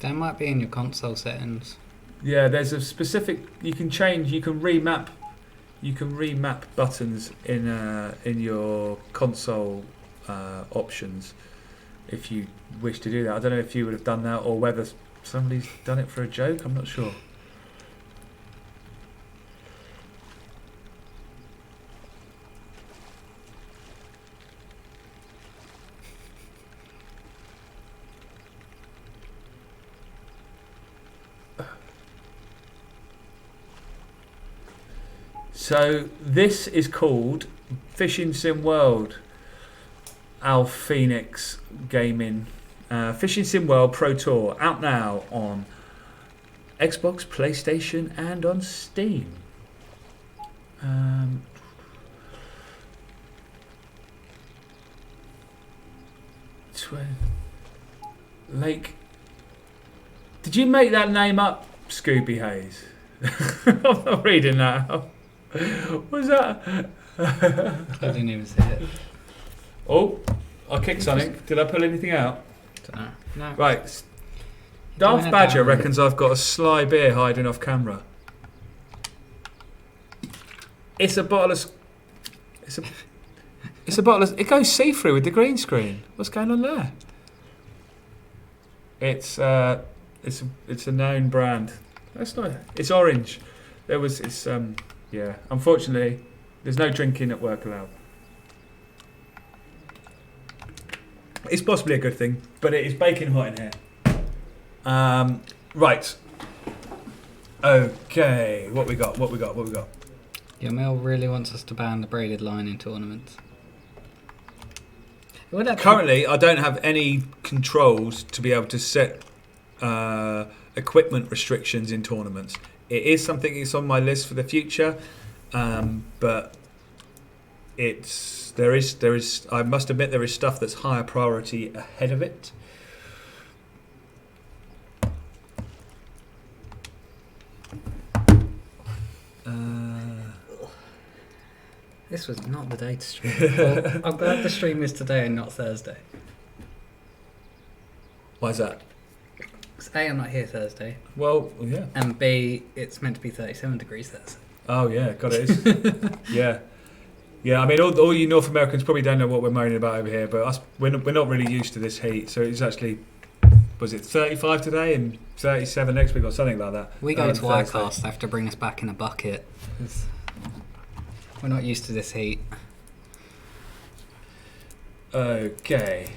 That might be in your console settings. Yeah, there's a specific. You can remap buttons in your console options if you wish to do that. I don't know if you would have done that or whether somebody's done it for a joke. I'm not sure. So this is called Fishing Sim World. Al Phoenix Gaming. Fishing Sim World Pro Tour, out now on Xbox, PlayStation and on Steam. Lake. Did you make that name up, Scooby Hayes? I'm not reading that. What was that? I didn't even see it. Oh, I kicked something. Did I pull anything out? Don't know. No. Right. Darth Badger reckons I've got a sly beer hiding off camera. It's a bottle of... It's a bottle of... It goes see-through with the green screen. What's going on there? It's a known brand. That's not... It's orange. Yeah. Unfortunately, there's no drinking at work allowed. It's possibly a good thing, but it is baking hot in here. Right. Okay. What we got? Your mail really wants us to ban the braided line in tournaments. Currently, I don't have any controls to be able to set equipment restrictions in tournaments. It is something that's on my list for the future, but there is. I must admit, there is stuff that's higher priority ahead of it. This was not the day to stream. Well, I'm glad the stream is today and not Thursday. Why is that? Because A, I'm not here Thursday. Well, yeah. And B, it's meant to be 37 degrees Thursday. Oh, yeah. God, it is. Yeah. Yeah, I mean, all you North Americans probably don't know what we're moaning about over here, but we're not really used to this heat. So it's actually, was it 35 today and 37 next week or something like that? We go to Icarus, they have to bring us back in a bucket. We're not used to this heat. Okay.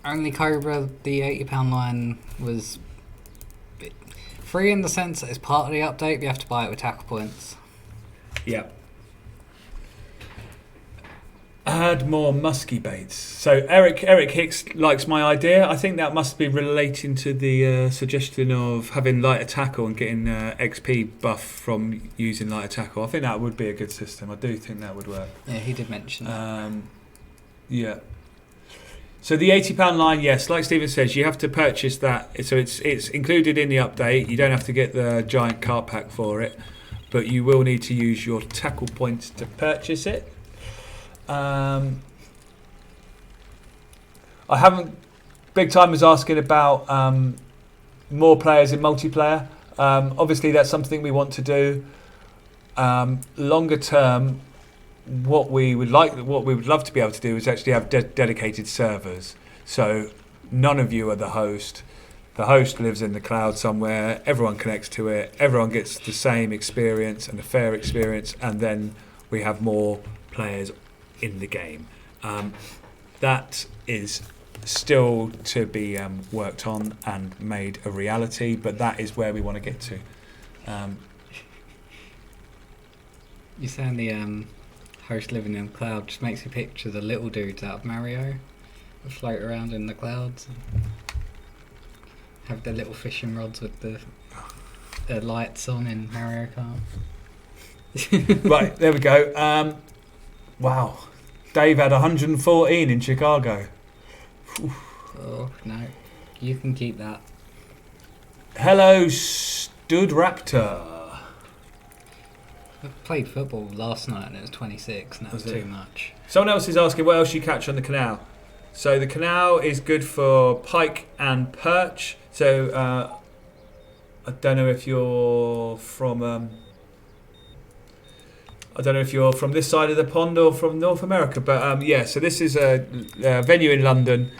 Only Cobra, the £80 line, was free in the sense that it's part of the update, but you have to buy it with tackle points. Yeah. Add more musky baits. So Eric Hicks likes my idea. I think that must be relating to the suggestion of having lighter tackle and getting XP buff from using lighter tackle. I think that would be a good system. I do think that would work. Yeah, he did mention that. Yeah. So the £80 line, yes, like Stephen says, you have to purchase that. So it's included in the update. You don't have to get the giant cart pack for it, but you will need to use your tackle points to purchase it. I haven't. Big Time was asking about more players in multiplayer. Obviously, that's something we want to do. Longer term, what we would love to be able to do is actually have dedicated servers. So none of you are the host. The host lives in the cloud somewhere. Everyone connects to it. Everyone gets the same experience and a fair experience, and then we have more players in the game. That is still to be worked on and made a reality, but that is where we want to get to. You're saying the host living in the cloud just makes me picture the little dudes out of Mario who float around in the clouds and have their little fishing rods with the lights on in Mario Kart. Right, there we go. Wow. Dave had 114 in Chicago. Oh, no. You can keep that. Hello, Stud Raptor. I played football last night and it was 26 and that was too much. Someone else is asking what else you catch on the canal. So the canal is good for pike and perch. So I don't know if you're from... I don't know if you're from this side of the pond or from North America, but yeah, so this is a venue in London.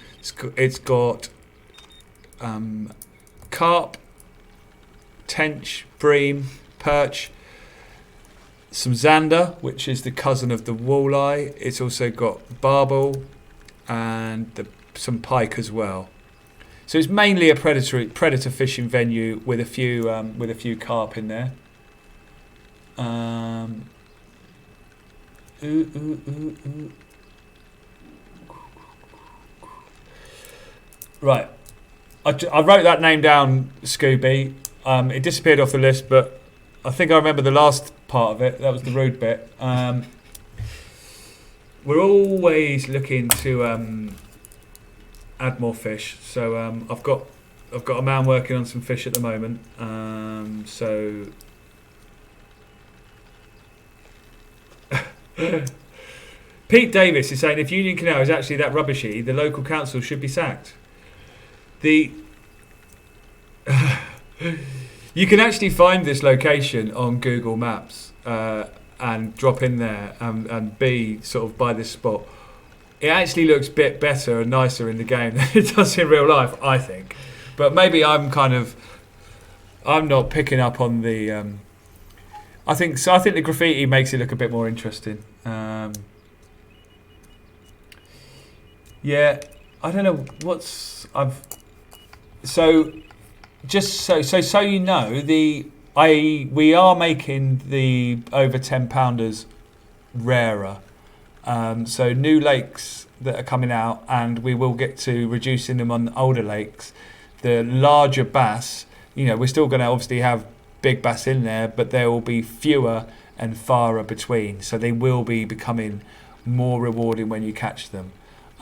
It's got carp, tench, bream, perch, some zander, which is the cousin of the walleye. It's also got barbel and some pike as well. So it's mainly a predator fishing venue with a few carp in there. Right, I wrote that name down, Scooby. It disappeared off the list, but I think I remember the last part of it. That was the rude bit. we're always looking to add more fish. So I've got a man working on some fish at the moment. So Pete Davis is saying if Union Canal is actually that rubbishy, the local council should be sacked. You can actually find this location on Google Maps and drop in there and be sort of by this spot. It actually looks a bit better and nicer in the game than it does in real life, I think. But maybe I'm not picking up on the. I think the graffiti makes it look a bit more interesting. Yeah, I don't know So you know, we are making the over 10 pounders rarer. So new lakes that are coming out, and we will get to reducing them on older lakes. The larger bass, we're still going to obviously have big bass in there, but there will be fewer and farther between. So they will be becoming more rewarding when you catch them.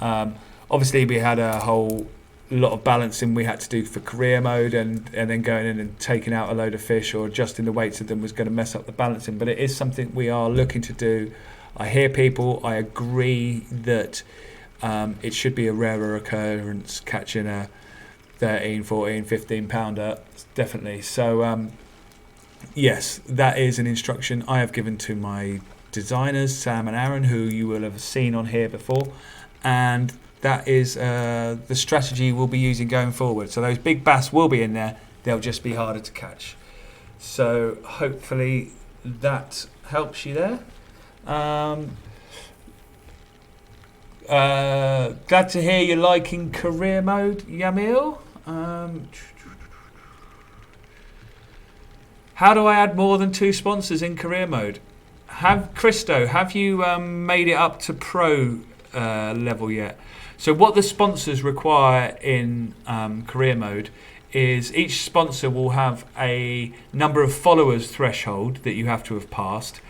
Obviously, we had a whole lot of balancing we had to do for career mode, and then going in and taking out a load of fish or adjusting the weights of them was going to mess up the balancing. But it is something we are looking to do. I hear people, I agree that it should be a rarer occurrence catching a 13, 14, 15 pounder, definitely. So yes, that is an instruction I have given to my designers, Sam and Aaron, who you will have seen on here before, and that is the strategy we'll be using going forward. So those big bass will be in there, they'll just be harder to catch. So hopefully that helps you there. Glad to hear you're liking career mode, Yamil. How do I add more than 2 sponsors in career mode? Christo, have you made it up to pro level yet? So what the sponsors require in career mode is each sponsor will have a number of followers threshold that you have to have passed,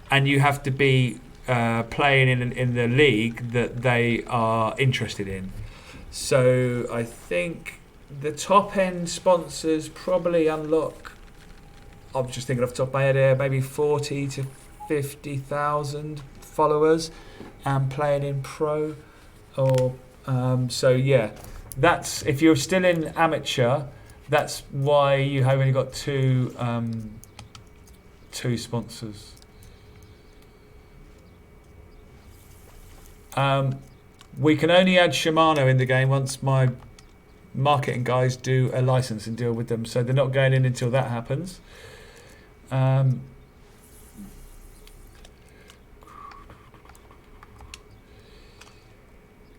and you have to be playing in the league that they are interested in. So I think the top end sponsors probably unlock, I'm just thinking off the top of my head here, maybe 40 to 50,000 followers and playing in pro. Or so yeah, that's if you're still in amateur, that's why you have only got two sponsors. We can only add Shimano in the game once my marketing guys do a license and deal with them, so they're not going in until that happens.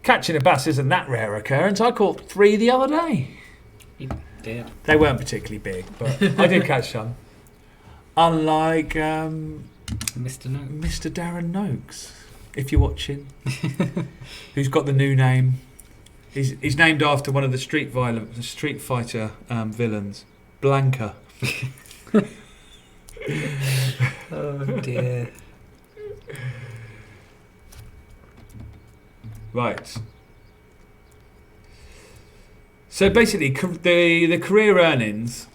Catching a bass isn't that rare occurrence. I caught 3 the other day. You did. They weren't particularly big, but I did catch some. Unlike Mr. Darren Noakes, if you're watching, who's got the new name. He's named after one of the Street Fighter villains, Blanca. Oh dear. Right. So basically, the career earnings,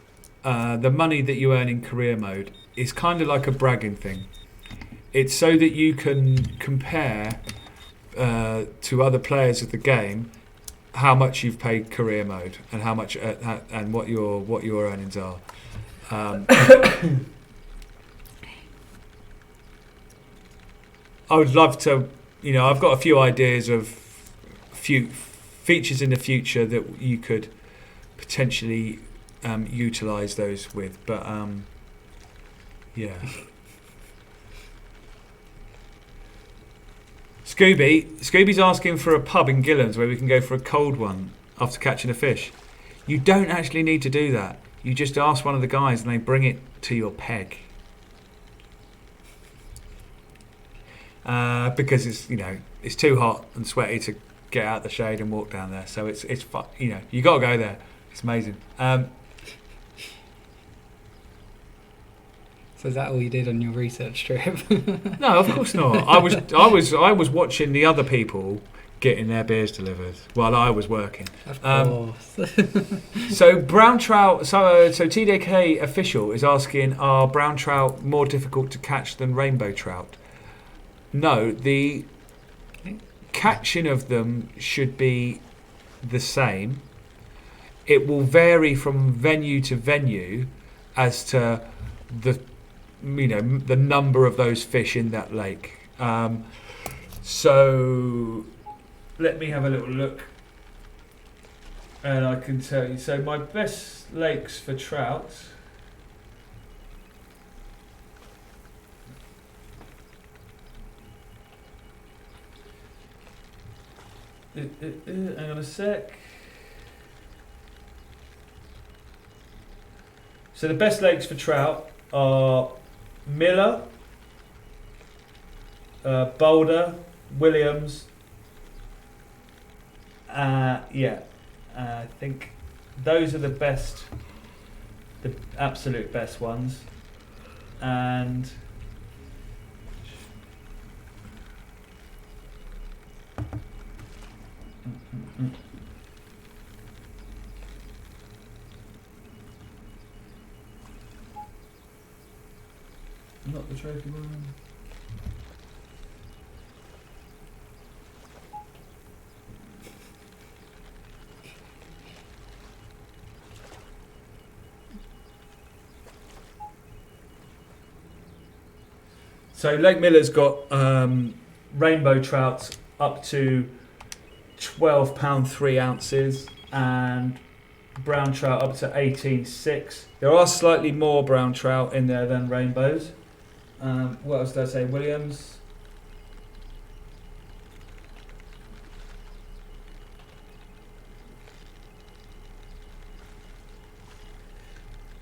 the money that you earn in career mode, is kind of like a bragging thing. It's so that you can compare to other players of the game how much you've paid career mode and how much and what your earnings are. I would love to, I've got a few ideas of few features in the future that you could potentially utilise those with, but yeah. Scooby's asking for a pub in Gillan's where we can go for a cold one after catching a fish. You don't actually need to do that. You just ask one of the guys and they bring it to your peg. Because it's too hot and sweaty to get out the shade and walk down there. So it's fun. You got to go there. It's amazing. So is that all you did on your research trip? No, of course not. I was watching the other people getting their beers delivered while I was working. Of course. So brown trout. So TDK official is asking: are brown trout more difficult to catch than rainbow trout? No, the catching of them should be the same. It will vary from venue to venue as to the number of those fish in that lake. So let me have a little look, and I can tell you. So my best lakes for trout. Hang on a sec. So the best lakes for trout are Miller, Boulder, Williams. I think those are the best, the absolute best ones. And not the trophy one. So Lake Miller's got rainbow trouts up to £12 3 ounces and brown trout up to 18.6. There are slightly more brown trout in there than rainbows. What else did I say? Williams.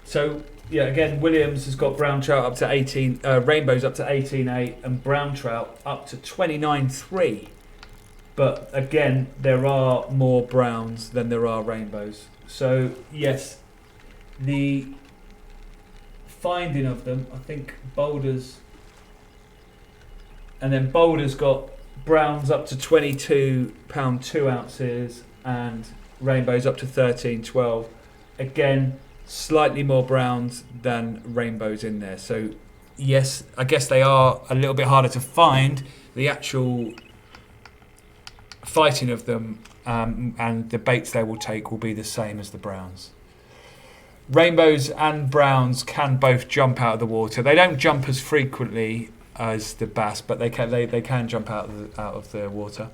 So yeah, again, Williams has got brown trout up to 18, rainbows up to 18.8, and brown trout up to 29.3. But again, there are more browns than there are rainbows. So yes, the finding of them, I think Boulder's, and then Boulder's got browns up to £22 2 ounces and rainbows up to 13.12. Again, slightly more browns than rainbows in there. So yes, I guess they are a little bit harder to find. The actual fighting of them and the baits they will take will be the same as the browns. Rainbows and browns can both jump out of the water. They don't jump as frequently as the bass, but they can jump out of the water.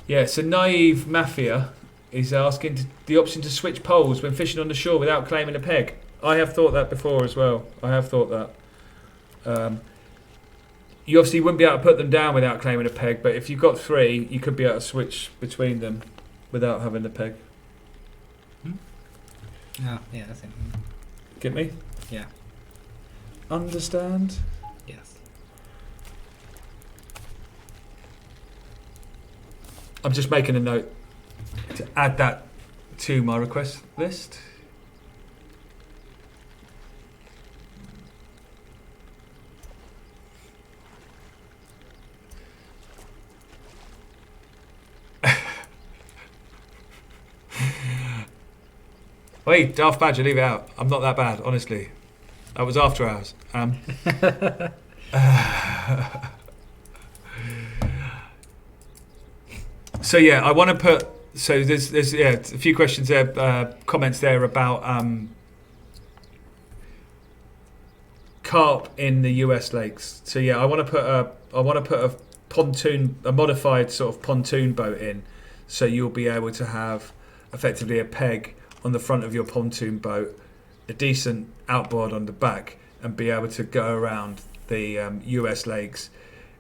Yeah, so Naive Mafia is asking the option to switch poles when fishing on the shore without claiming a peg. I have thought that before as well. I have thought that. You obviously wouldn't be able to put them down without claiming a peg, but if you've got three, you could be able to switch between them without having the peg. Oh, yeah, I think. Get me? Yeah. Understand? Yes. I'm just making a note to add that to my request list. Wait, Daft Badger, leave it out. I'm not that bad, honestly. That was after hours. So yeah, I want to put. So there's a few questions there, comments there about carp in the US lakes. So yeah, I want to put a pontoon, a modified sort of pontoon boat in, so you'll be able to have effectively a peg on the front of your pontoon boat, a decent outboard on the back, and be able to go around the US lakes,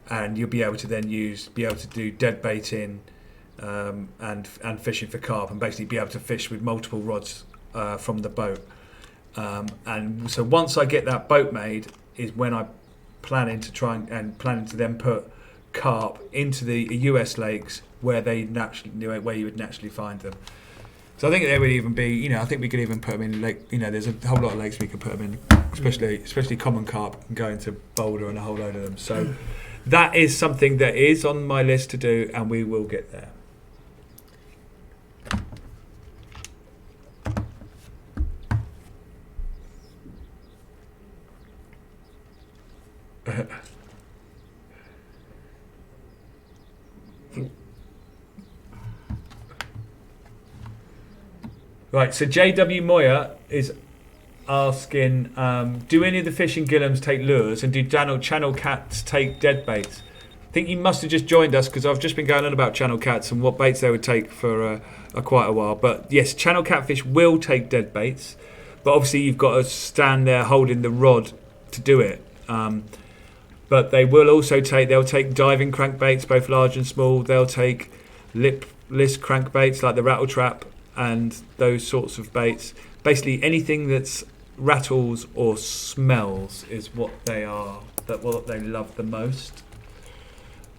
and you'll be able to then be able to do dead baiting and fishing for carp, and basically be able to fish with multiple rods from the boat. And so once I get that boat made is when I planning to then put carp into the US lakes where where you would naturally find them. So I think there would even be, I think we could even put them in lake. There's a whole lot of lakes we could put them in, especially common carp can go into Boulder and a whole load of them. So that is something that is on my list to do, and we will get there. Right, so JW Moyer is asking, do any of the fish in Gillam's take lures, and do channel cats take dead baits? I think you must have just joined us because I've just been going on about channel cats and what baits they would take for quite a while. But yes, channel catfish will take dead baits, but obviously you've got to stand there holding the rod to do it. But they will also they'll take diving crankbaits, both large and small. They'll take lipless crankbaits like the rattle trap and those sorts of baits. Basically anything that's rattles or smells is what they love the most.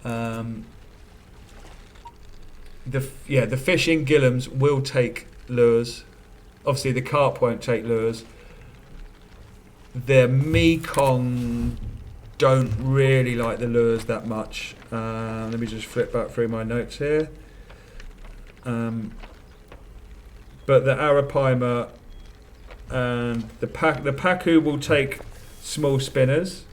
The fish in Gillam's will take lures. Obviously the carp won't take lures. The Mekong don't really like the lures that much. Let me just flip back through my notes here. But the Arapaima and the Pacu will take small spinners.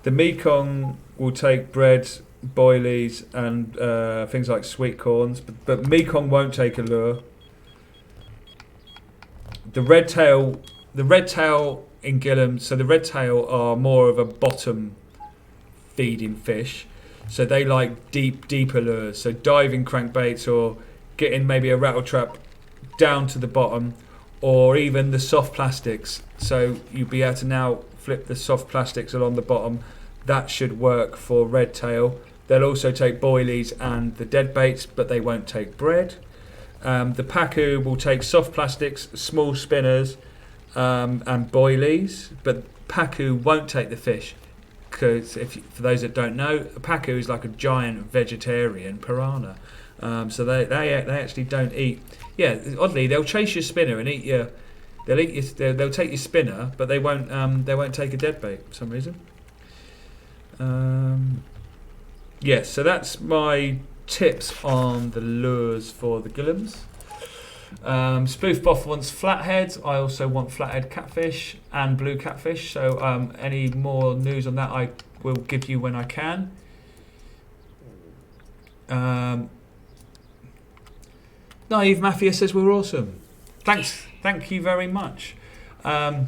The Mekong will take bread, boilies, and things like sweet corns. But Mekong won't take a lure. The red tail in Gillam, so the red tail are more of a bottom feeding fish. So they like deeper lures. So diving crankbaits or getting maybe a rattle trap down to the bottom, or even the soft plastics. So you'll be able to now flip the soft plastics along the bottom. That should work for red tail. They'll also take boilies and the dead baits, but they won't take bread. The Pacu will take soft plastics, small spinners, and boilies, but Pacu won't take the fish. Because for those that don't know, a Pacu is like a giant vegetarian piranha. So they actually don't eat. Yeah, oddly they'll chase your spinner and eat your. They'll take your spinner, but they won't take a dead bait for some reason. Yeah, so that's my tips on the lures for the Gillams. Spoof Boff wants flatheads. I also want flathead catfish and blue catfish. So any more news on that I will give you when I can. Naive Mafia says we're awesome. Thanks, thank you very much. Essos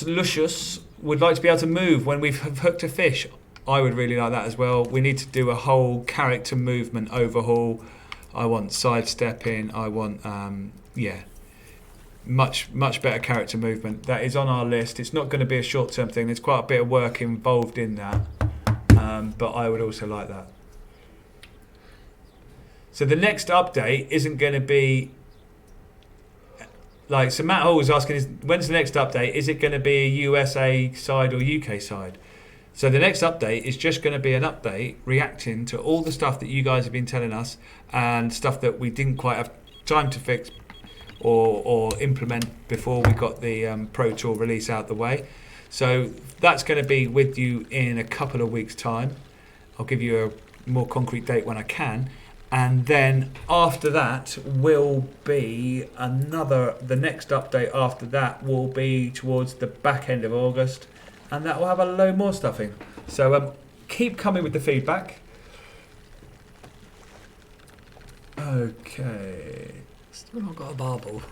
Lucius would like to be able to move when we've hooked a fish. I would really like that as well. We need to do a whole character movement overhaul. I want sidestepping. I want much better character movement. That is on our list. It's not going to be a short-term thing. There's quite a bit of work involved in that, but I would also like that. So the next update isn't going to be like. So Matt Hall was asking, when's the next update? Is it going to be a USA side or UK side? So the next update is just going to be an update reacting to all the stuff that you guys have been telling us and stuff that we didn't quite have time to fix or implement before we got the Pro Tour release out the way. So that's going to be with you in a couple of weeks' time. I'll give you a more concrete date when I can. And then after that will be the next update after that will be towards the back end of August. And that will have a load more stuff in. So keep coming with the feedback. Okay. Still not got a barbel.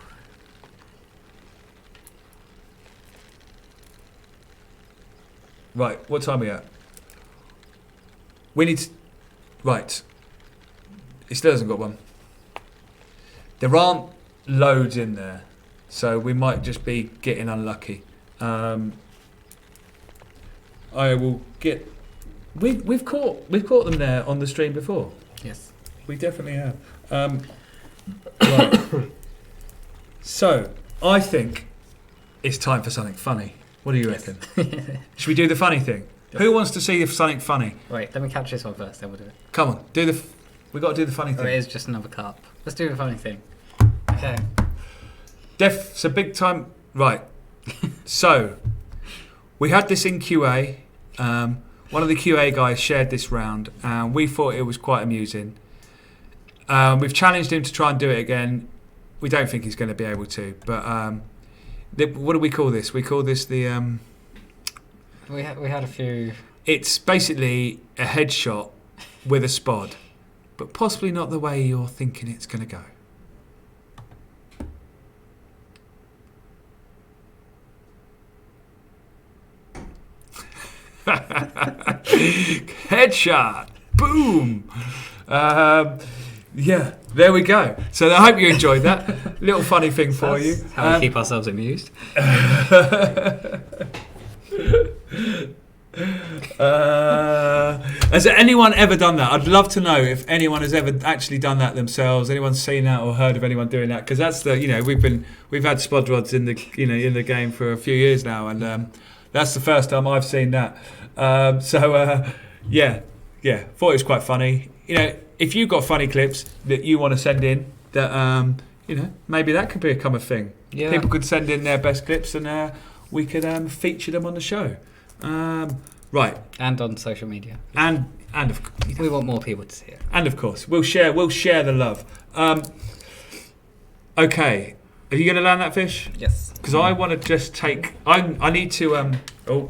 Right, what time are we at? We need to... Right. It still hasn't got one. There aren't loads in there. So we might just be getting unlucky. I will get. We've caught them there on the stream before. Yes, we definitely have. Right. So I think it's time for something funny. What do you reckon? Should we do the funny thing? Who wants to see something funny? Wait, let me catch this one first, then we'll do it. Come on, we got to do the funny thing. Oh, it is just another cup. Let's do the funny thing. Okay. It's a big time. Right. So, we had this in QA. One of the QA guys shared this round, and we thought it was quite amusing. We've challenged him to try and do it again. We don't think he's going to be able to, but what do we call this? We call this the... We had a few... It's basically a headshot with a spod, but possibly not the way you're thinking it's going to go. Headshot! Boom! Yeah, there we go. So I hope you enjoyed that. Little funny thing for you. How we keep ourselves amused. Has anyone ever done that? I'd love to know if anyone has ever actually done that themselves. Anyone's seen that or heard of anyone doing that? Because that's the we've had spod rods in the in the game for a few years now, and that's the first time I've seen that. Yeah, thought it was quite funny. If you've got funny clips that you want to send in, that maybe that could become a thing. Yeah. People could send in their best clips, and we could feature them on the show. Right. And on social media. And we want more people to see it. And of course, we'll share the love. Okay. Are you going to land that fish? Yes. Because I want to just take. I need to.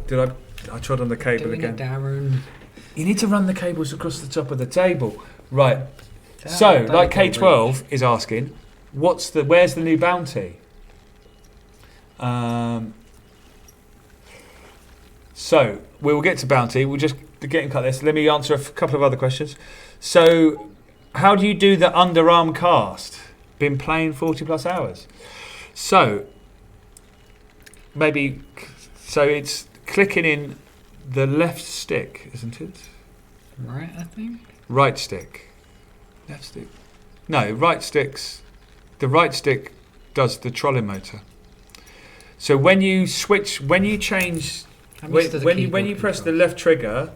Did I trod on the cable Doing again? it, Darren. You need to run the cables across the top of the table. Right. So, like K12 is asking, where's the new bounty? So, we will get to bounty. We'll just get and cut this. Let me answer a couple of other questions. So, how do you do the underarm cast? Been playing 40 plus hours. So, it's clicking in the left stick, isn't it? Right, I think. Right stick. Left stick. No, right sticks. The right stick does the trolling motor. So when you change, when you press the left trigger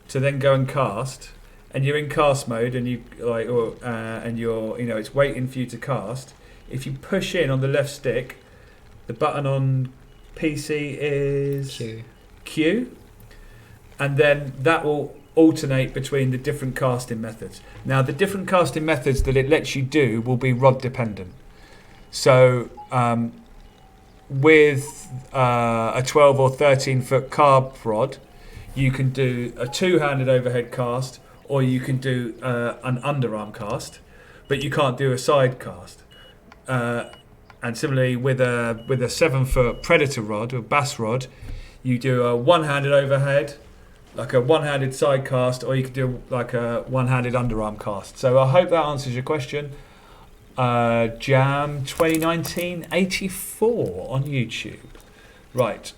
to then go and cast, and you're in cast mode, and it's waiting for you to cast. If you push in on the left stick, the button on PC is Q, and then that will alternate between the different casting methods. Now, the different casting methods that it lets you do will be rod dependent. So, with a 12 or 13 foot carb rod, you can do a two-handed overhead cast, or you can do an underarm cast, but you can't do a side cast. And similarly, with a 7 foot predator rod or bass rod, you do a one-handed overhead, like a one-handed side cast, or you could do like a one-handed underarm cast. So I hope that answers your question. Jam 2019 84 on YouTube. Right.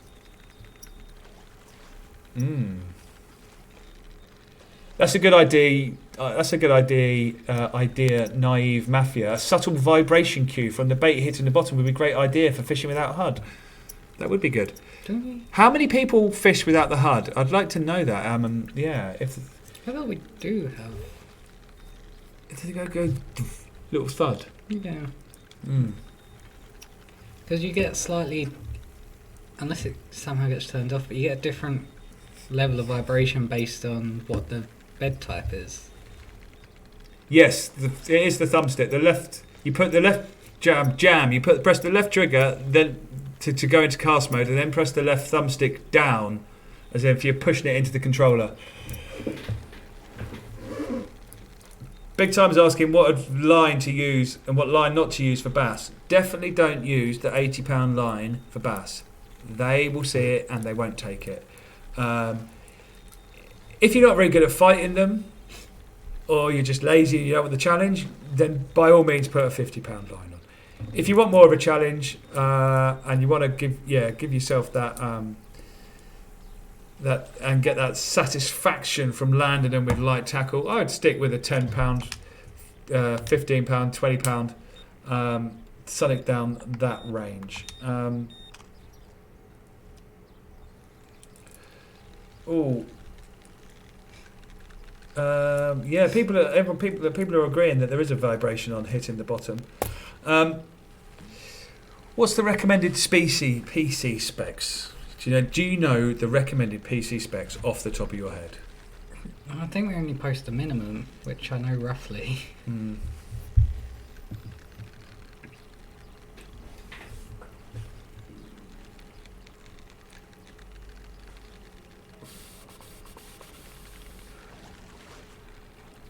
That's a good idea. Idea, naive mafia. A subtle vibration cue from the bait hitting the bottom would be a great idea for fishing without HUD. That would be good. How many people fish without the HUD? I'd like to know that. I thought we do have. If they go little thud. Yeah. Because you get slightly, unless it somehow gets turned off, but you get a different level of vibration based on what the bed type is. Yes, it is the thumbstick. The left, you put the left jam. You press the left trigger, then to go into cast mode, and then press the left thumbstick down, as if you're pushing it into the controller. Big Time's asking what line to use and what line not to use for bass. Definitely don't use the 80-pound line for bass. They will see it and they won't take it. If you're not very good at fighting them, or you're just lazy and you don't want the challenge, then by all means put a 50-pound line on. If you want more of a challenge and you want to give yourself that and get that satisfaction from landing them with light tackle, I would stick with a 10-pound, 15-pound, 20-pound, something down that range. Oh. Yeah, people are agreeing that there is a vibration on hitting the bottom. What's the recommended PC specs? Do you know the recommended PC specs off the top of your head? I think we only post a minimum, which I know roughly.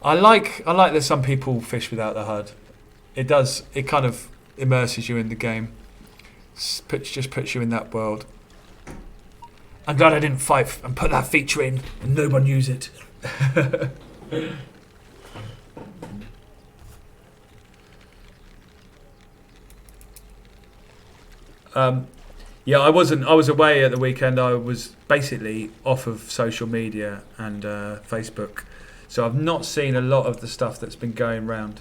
I like that some people fish without the HUD. It kind of immerses you in the game. Just puts you in that world. I'm glad I didn't fight and put that feature in and no one use it. Yeah, I was away at the weekend. I was basically off of social media and Facebook. So I've not seen a lot of the stuff that's been going round.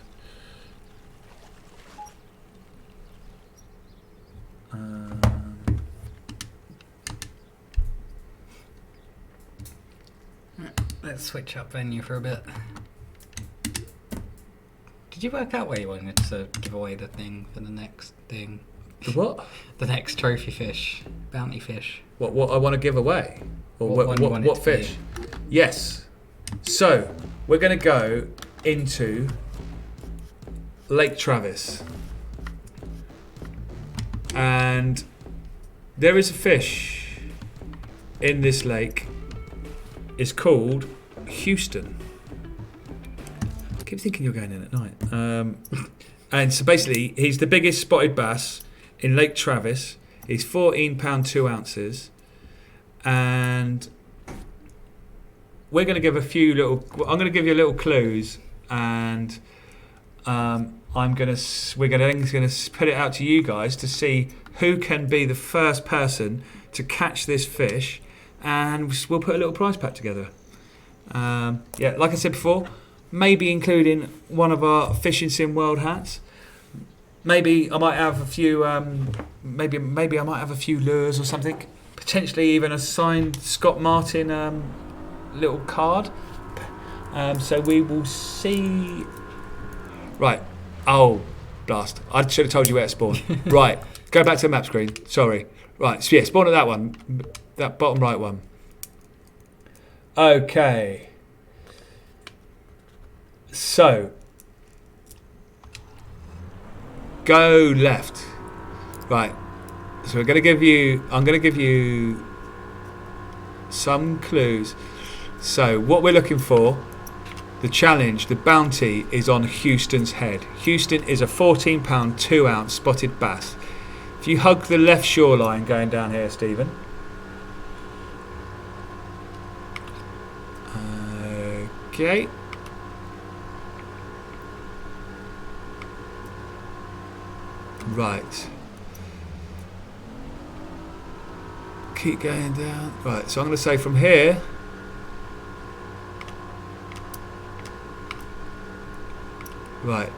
Let's switch up venue for a bit. Did you work out where you wanted to give away the thing for the next thing? The what? The next trophy fish, bounty fish. What I want to give away? Or what fish? Be? Yes. So, we're going to go into Lake Travis. And there is a fish in this lake. It's called Houston. I keep thinking you're going in at night. And so basically, he's the biggest spotted bass in Lake Travis. He's 14 pound 2 ounces. And we're going to give I'm going to give you little clues, and we're going to put it out to you guys to see who can be the first person to catch this fish, and we'll put a little prize pack together. Yeah, like I said before, maybe including one of our Fishing Sim World hats. Maybe I might have a few. Maybe I might have a few lures or something. Potentially even a signed Scott Martin little card. So we will see. Right. Oh, blast! I should have told you where to spawn. Right. Go back to the map screen. Sorry. Right. So yeah, spawn at that one. That bottom right one. Okay. So go left. Right. So I'm going to give you some clues. So what we're looking for, the challenge, the bounty is on Houston's head. Houston is a 14 pound 2 ounce spotted bass. If you hug the left shoreline going down here, Stephen. Okay. Right. Keep going down. Right, so I'm going to say from here. Right.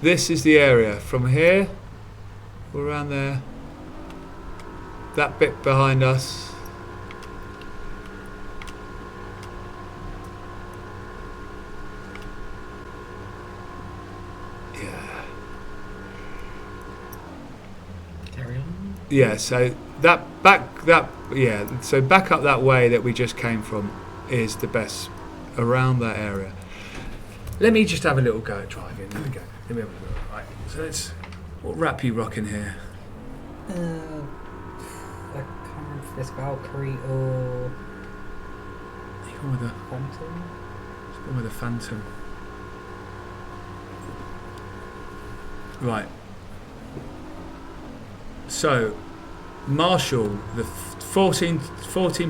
This is the area. From here, around there. That bit behind us. Yeah, so so back up that way that we just came from is the best around that area. Let me just have a little go at driving. Let me have a little. Right, so what rap you rocking here? I can't remember if it's Valkyrie or You're with a Phantom. Let's go with a Phantom. Right. So, Marshall, the 14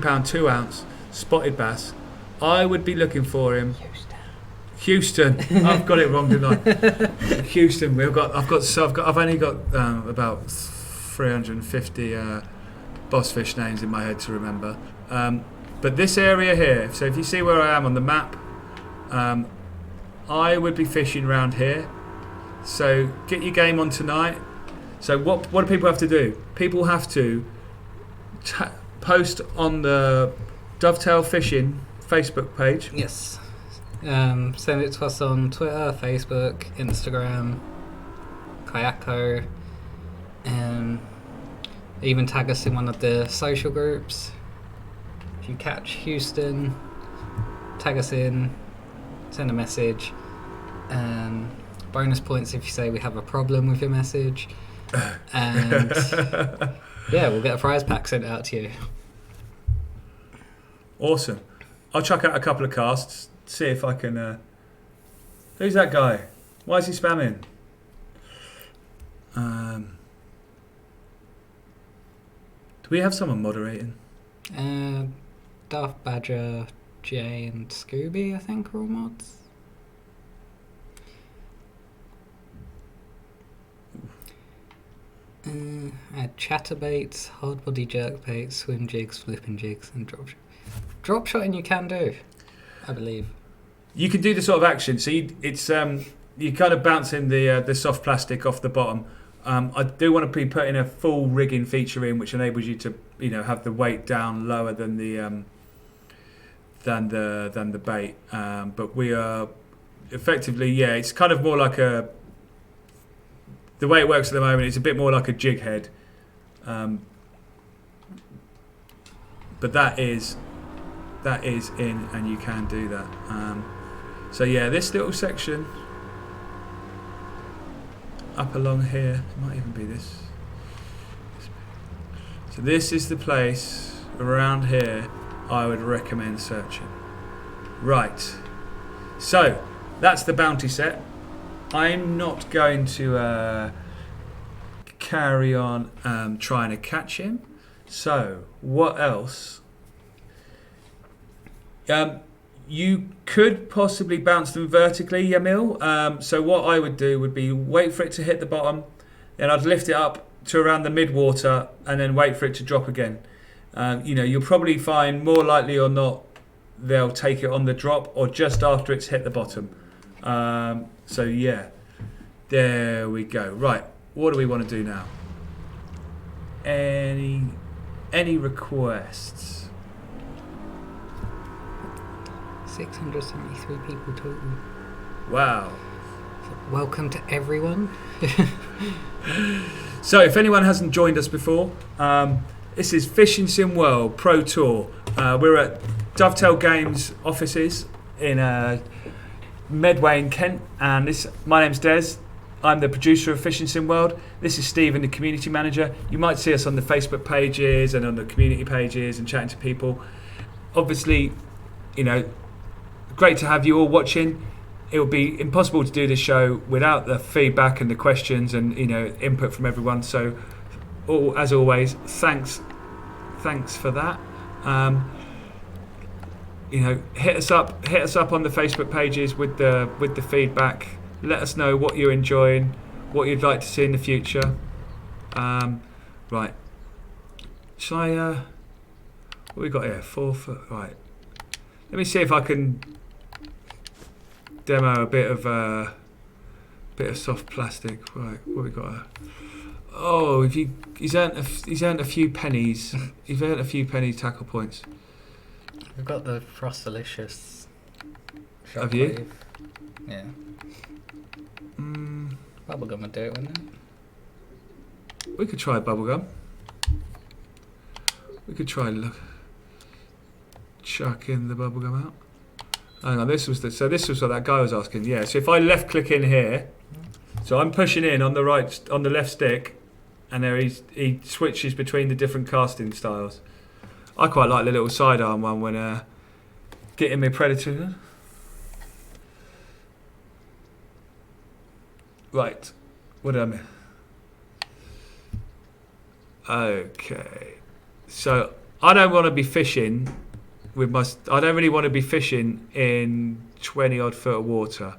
pound 2 ounce spotted bass. I would be looking for him. Houston. I've got it wrong, didn't I? Houston. I've only got about 350 boss fish names in my head to remember. But this area here. So if you see where I am on the map, I would be fishing around here. So get your game on tonight. So what do people have to do? People have to post on the Dovetail Fishing Facebook page. Yes. Send it to us on Twitter, Facebook, Instagram, Kayako, and even tag us in one of the social groups. If you catch Houston, tag us in, send a message, and bonus points if you say we have a problem with your message. And yeah, we'll get a prize pack sent out to you. Awesome. I'll chuck out a couple of casts, see if I can... Who's that guy? Why is he spamming? Do we have someone moderating? Darth Badger, Jay, and Scooby, I think, are all mods. Add chatterbaits, hard body jerkbaits, swim jigs, flipping jigs, and drop shotting. You can do, I believe. You can do the sort of action. So you kind of bouncing the soft plastic off the bottom. I do want to be putting a full rigging feature in, which enables you to have the weight down lower than the bait. But we are effectively it's kind of more like a. The way it works at the moment, it's a bit more like a jig head, but that is in, and you can do that. So yeah, this little section up along here, it might even be this. So this is the place around here I would recommend searching. Right, so that's the bounty set. I'm not going to carry on trying to catch him. So, what else? You could possibly bounce them vertically, Yamil. So what I would do would be wait for it to hit the bottom, then I'd lift it up to around the mid-water and then wait for it to drop again. You'll probably find more likely or not they'll take it on the drop or just after it's hit the bottom. So yeah, there we go. Right, what do we want to do now? Any requests? 673 people total. Wow. Welcome to everyone. So if anyone hasn't joined us before, this is Fishing Sim World Pro Tour. We're at Dovetail Games offices in Medway in Kent, and my name's Des. I'm the producer of Fishing Sim World. This is Stephen, the community manager. You might see us on the Facebook pages and on the community pages and chatting to people. Obviously, great to have you all watching. It would be impossible to do this show without the feedback and the questions and input from everyone. So, as always, thanks for that. Hit us up on the Facebook pages with the feedback. Let us know what you're enjoying, what you'd like to see in the future. Right. Shall I? What we got here? 4 foot. Right. Let me see if I can demo a bit of soft plastic. Right. What we got here? Oh, he's earned a few pennies. He's earned a few penny tackle points. We've got the Frostalicious. Have you? Yeah. Bubblegum would do it, wouldn't it? We could try bubblegum. We could try chucking the bubblegum out. Hang on, this was what that guy was asking. Yeah, so if I left click in here, so I'm pushing in on the left stick, and there he switches between the different casting styles. I quite like the little sidearm one when getting my predator. Right, what did I mean? Okay, so I don't want to be fishing I don't really want to be fishing in 20 odd foot of water.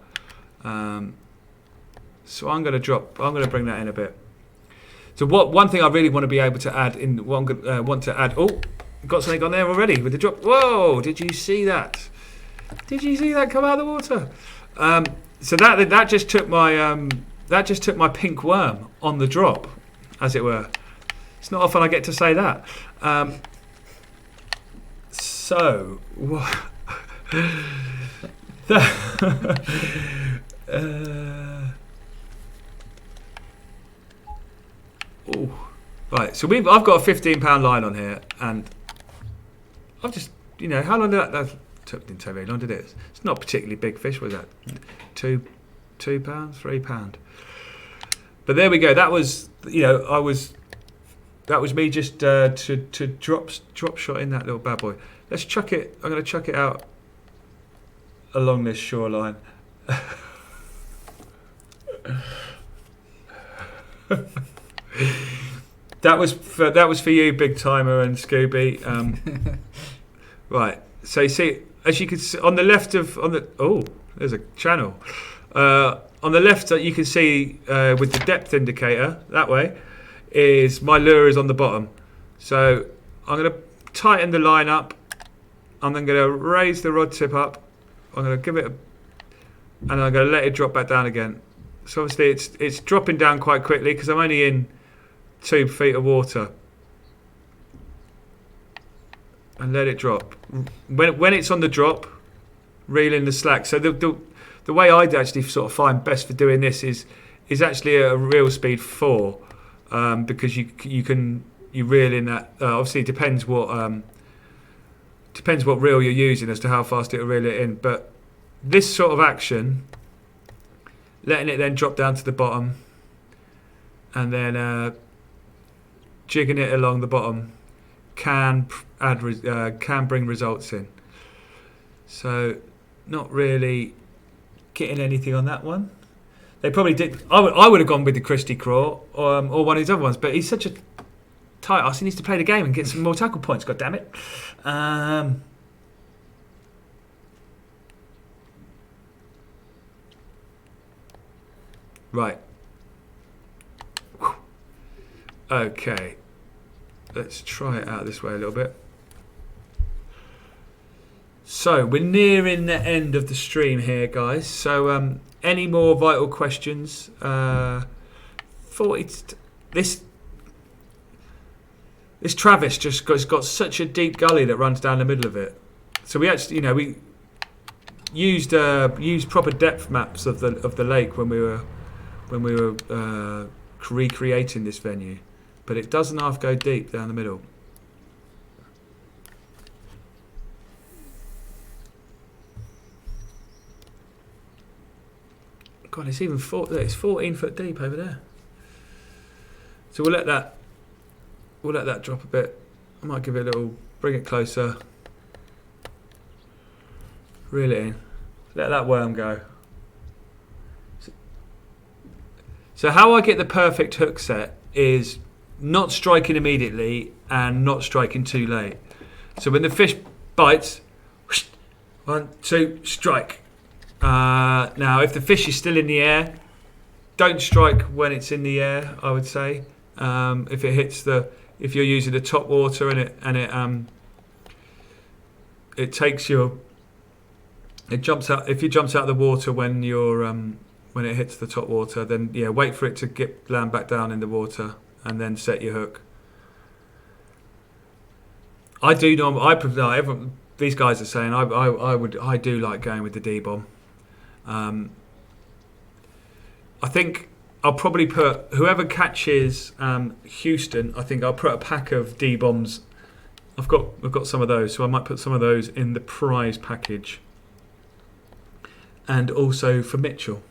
So I'm going to bring that in a bit. So one thing I really want to be able to add oh, got something on there already with the drop. Whoa, did you see that? Did you see that come out of the water? So that just took my pink worm on the drop, as it were. It's not often I get to say that. So, right. So I've got a £15 line on here, and I've just, how long did that didn't take very long, did it? It's not a particularly big fish, was that? £2, £3. But there we go. That was, that was me just to drop shot in that little bad boy. Let's chuck it. I'm going to chuck it out along this shoreline. That was for you, Big Timer and Scooby. Right. So you see, as you can see on the left there's a channel. On the left, you can see with the depth indicator that way is my lure is on the bottom. So I'm going to tighten the line up. I'm then going to raise the rod tip up. I'm going to give it and I'm going to let it drop back down again. So obviously it's dropping down quite quickly because I'm only in 2 feet of water. And let it drop. When it's on the drop, reel in the slack. So the way I'd actually sort of find best for doing this is actually a reel speed 4, because you reel in that. Obviously, it depends what reel you're using as to how fast it'll reel it in. But this sort of action, letting it then drop down to the bottom, and then jigging it along the bottom, can bring results in. So, not really getting anything on that one. They probably did. I would have gone with the Christie Craw or one of his other ones, but he's such a tight ass. He needs to play the game and get some more tackle points. God damn it! Right. Okay. Let's try it out this way a little bit. So we're nearing the end of the stream here, guys. So any more vital questions? This Travis just got such a deep gully that runs down the middle of it. So we actually, we used proper depth maps of the lake when we were recreating this venue, but it doesn't half go deep down the middle. God, it's 14 foot deep over there. So we'll let that drop a bit. I might give it a little, bring it closer, reel it in, let that worm go. So how I get the perfect hook set is not striking immediately and not striking too late. So when the fish bites, 1, 2, strike. Now, if the fish is still in the air, don't strike when it's in the air, I would say. If it hits if you're using the top water and it takes it jumps out. If it jumps out of the water when it hits the top water, then wait for it to land back down in the water and then set your hook. These guys are saying I do like going with the D-bomb. I think I'll probably put whoever catches Houston. I think I'll put a pack of D-bombs. I've got some of those, so I might put some of those in the prize package. And also for Mitchell.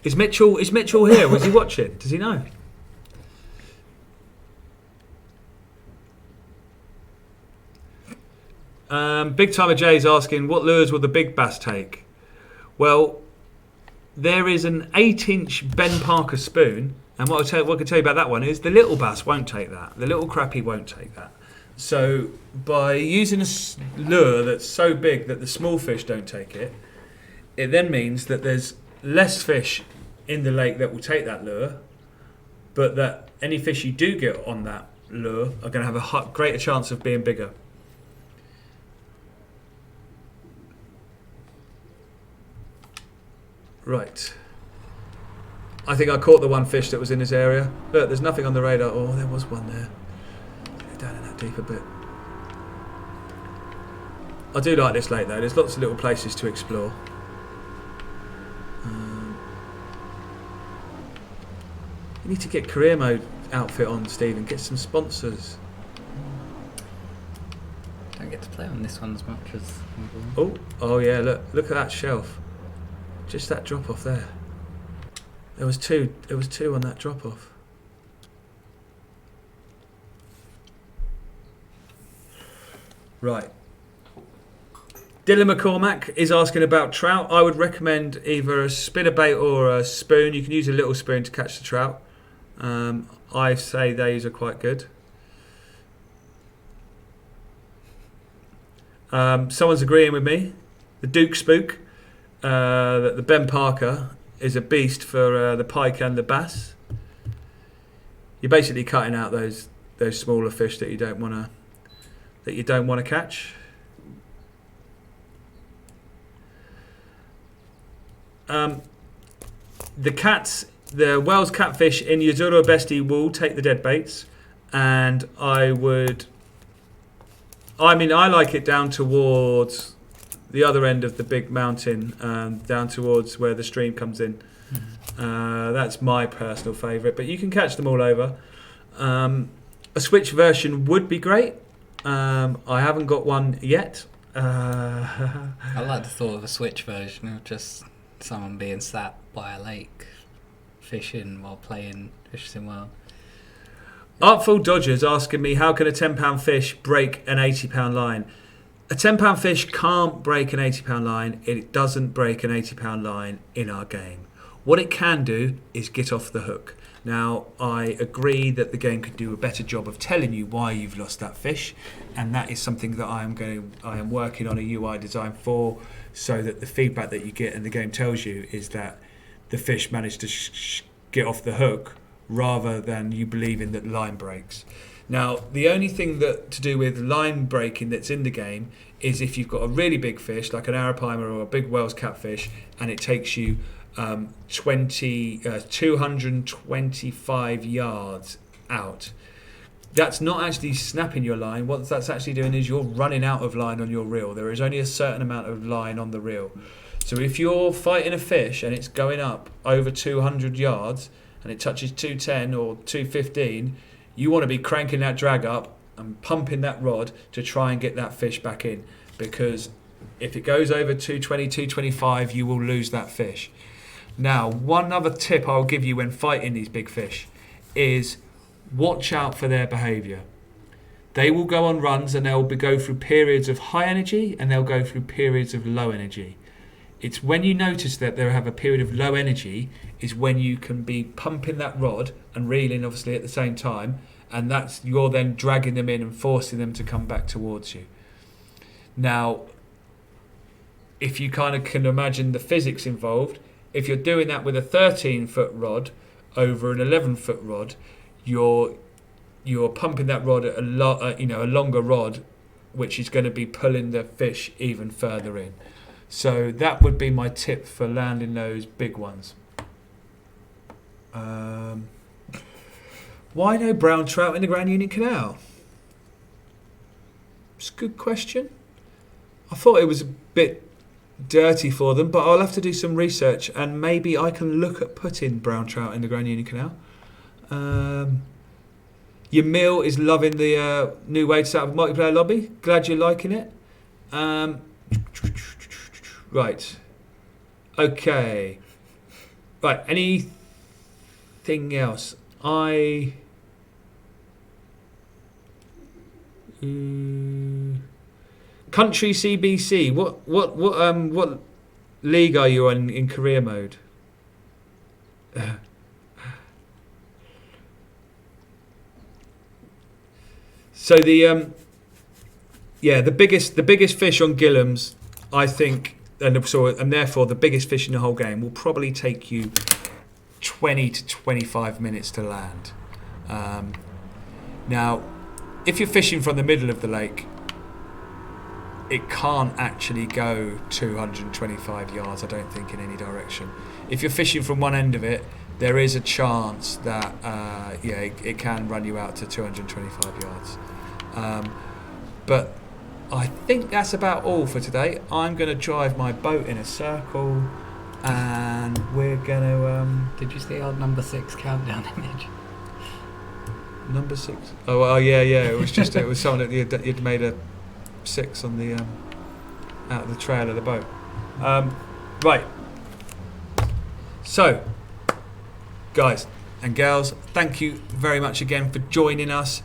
Is Mitchell here? Was he watching? Does he know? Big Timer Jay's asking, what lures will the big bass take? Well, there is an 8-inch Ben Parker spoon, and what I can tell you about that one is the little bass won't take that. The little crappie won't take that. So by using a lure that's so big that the small fish don't take it, it then means that there's less fish in the lake that will take that lure, but that any fish you do get on that lure are going to have a greater chance of being bigger. Right. I think I caught the one fish that was in this area. Look, there's nothing on the radar. Oh, there was one there. Go down in that deeper bit. I do like this lake though. There's lots of little places to explore. You need to get career mode outfit on, Stephen. Get some sponsors. Don't get to play on this one as much as. Oh yeah! Look at that shelf. Just that drop off there. There was two on that drop off. Right. Dylan McCormack is asking about trout. I would recommend either a spinnerbait or a spoon. You can use a little spoon to catch the trout. I say these are quite good. Someone's agreeing with me. The Duke Spook, the Ben Parker, is a beast for the pike and the bass. You're basically cutting out those smaller fish that you don't want to catch. The Wells catfish in Yuzuru Besti will take the dead baits, and I like it down towards the other end of the big mountain, down towards where the stream comes in. That's my personal favourite, but you can catch them all over. A switch version would be great. I haven't got one yet. I like the thought of a Switch version of just someone being sat by a lake fishing while playing Fish Sim World. Artful Dodgers asking me, how can a £10 fish break an £80 line? A £10 fish can't break an £80 line. It doesn't break an £80 line in our game. What it can do is get off the hook. Now, I agree that the game could do a better job of telling you why you've lost that fish, and that is something that I am working on a UI design for, so that the feedback that you get and the game tells you is that the fish managed to get off the hook rather than you believing that line breaks. Now, the only thing that to do with line breaking that's in the game is if you've got a really big fish, like an arapaima or a big Wells catfish, and it takes you 225 yards out. That's not actually snapping your line. What that's actually doing is you're running out of line on your reel. There is only a certain amount of line on the reel. So if you're fighting a fish and it's going up over 200 yards and it touches 210 or 215, you want to be cranking that drag up and pumping that rod to try and get that fish back in, because if it goes over 220, 225, you will lose that fish. Now, one other tip I'll give you when fighting these big fish is watch out for their behaviour. They will go on runs and they'll go through periods of high energy and they'll go through periods of low energy. It's when you notice that they have a period of low energy is when you can be pumping that rod and reeling obviously at the same time, and that's you're then dragging them in and forcing them to come back towards you. Now, if you kind of can imagine the physics involved, if you're doing that with a 13-foot rod over an 11-foot rod, you're pumping that rod at a longer rod, which is going to be pulling the fish even further in. So that would be my tip for landing those big ones. Why no brown trout in the Grand Union Canal? It's a good question. I thought it was a bit dirty for them, but I'll have to do some research and maybe I can look at putting brown trout in the Grand Union Canal. Your meal is loving the new way to set up a multiplayer lobby. Glad you're liking it. Right. Okay. Right. Anything else? Country CBC. What league are you in career mode? So the biggest fish on Gillam's, I think, and therefore the biggest fish in the whole game will probably take you 20 to 25 minutes to land. Now, if you're fishing from the middle of the lake, it can't actually go 225 yards, I don't think, in any direction. If you're fishing from one end of it, there is a chance that it can run you out to 225 yards. But I think that's about all for today. I'm going to drive my boat in a circle, and we're going to... Did you see our number 6 countdown image? Number 6? Oh, yeah. It was just it was someone that you'd made a 6 on the out of the trail of the boat. Right. So, guys and girls, thank you very much again for joining us.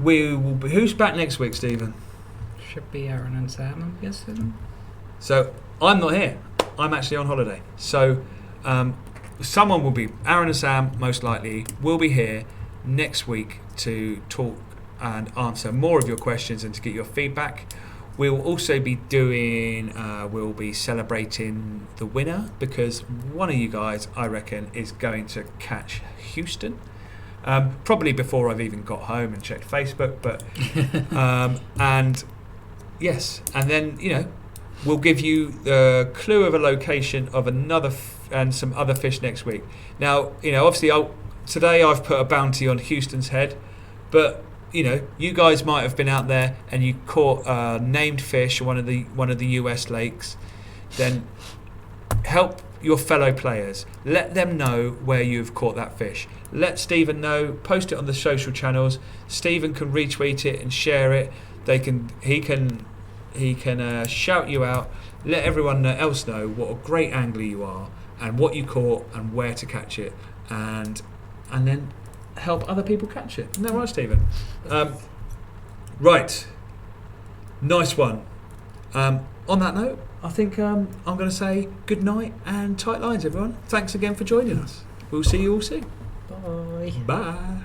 We will be, who's back next week, Stephen? Should be Aaron and Sam, I'm guessing. So I'm not here. I'm actually on holiday. So someone will be, Aaron and Sam most likely, will be here next week to talk and answer more of your questions and to get your feedback. We'll also be doing, we'll be celebrating the winner, because one of you guys, I reckon, is going to catch Houston. Probably before I've even got home and checked Facebook, but and yes, and then we'll give you the clue of a location of another and some other fish next week. Now, obviously, today I've put a bounty on Houston's head, but you guys might have been out there and you caught a named fish on one of the US lakes. Then help your fellow players. Let them know where you've caught that fish. Let Stephen know. Post it on the social channels. Stephen can retweet it and share it. He can shout you out. Let everyone else know what a great angler you are and what you caught and where to catch it, and then help other people catch it. Isn't that right, Stephen? Right. Nice one. On that note, I think I'm going to say good night and tight lines, everyone. Thanks again for joining us. We'll see you all soon. Bye. Bye.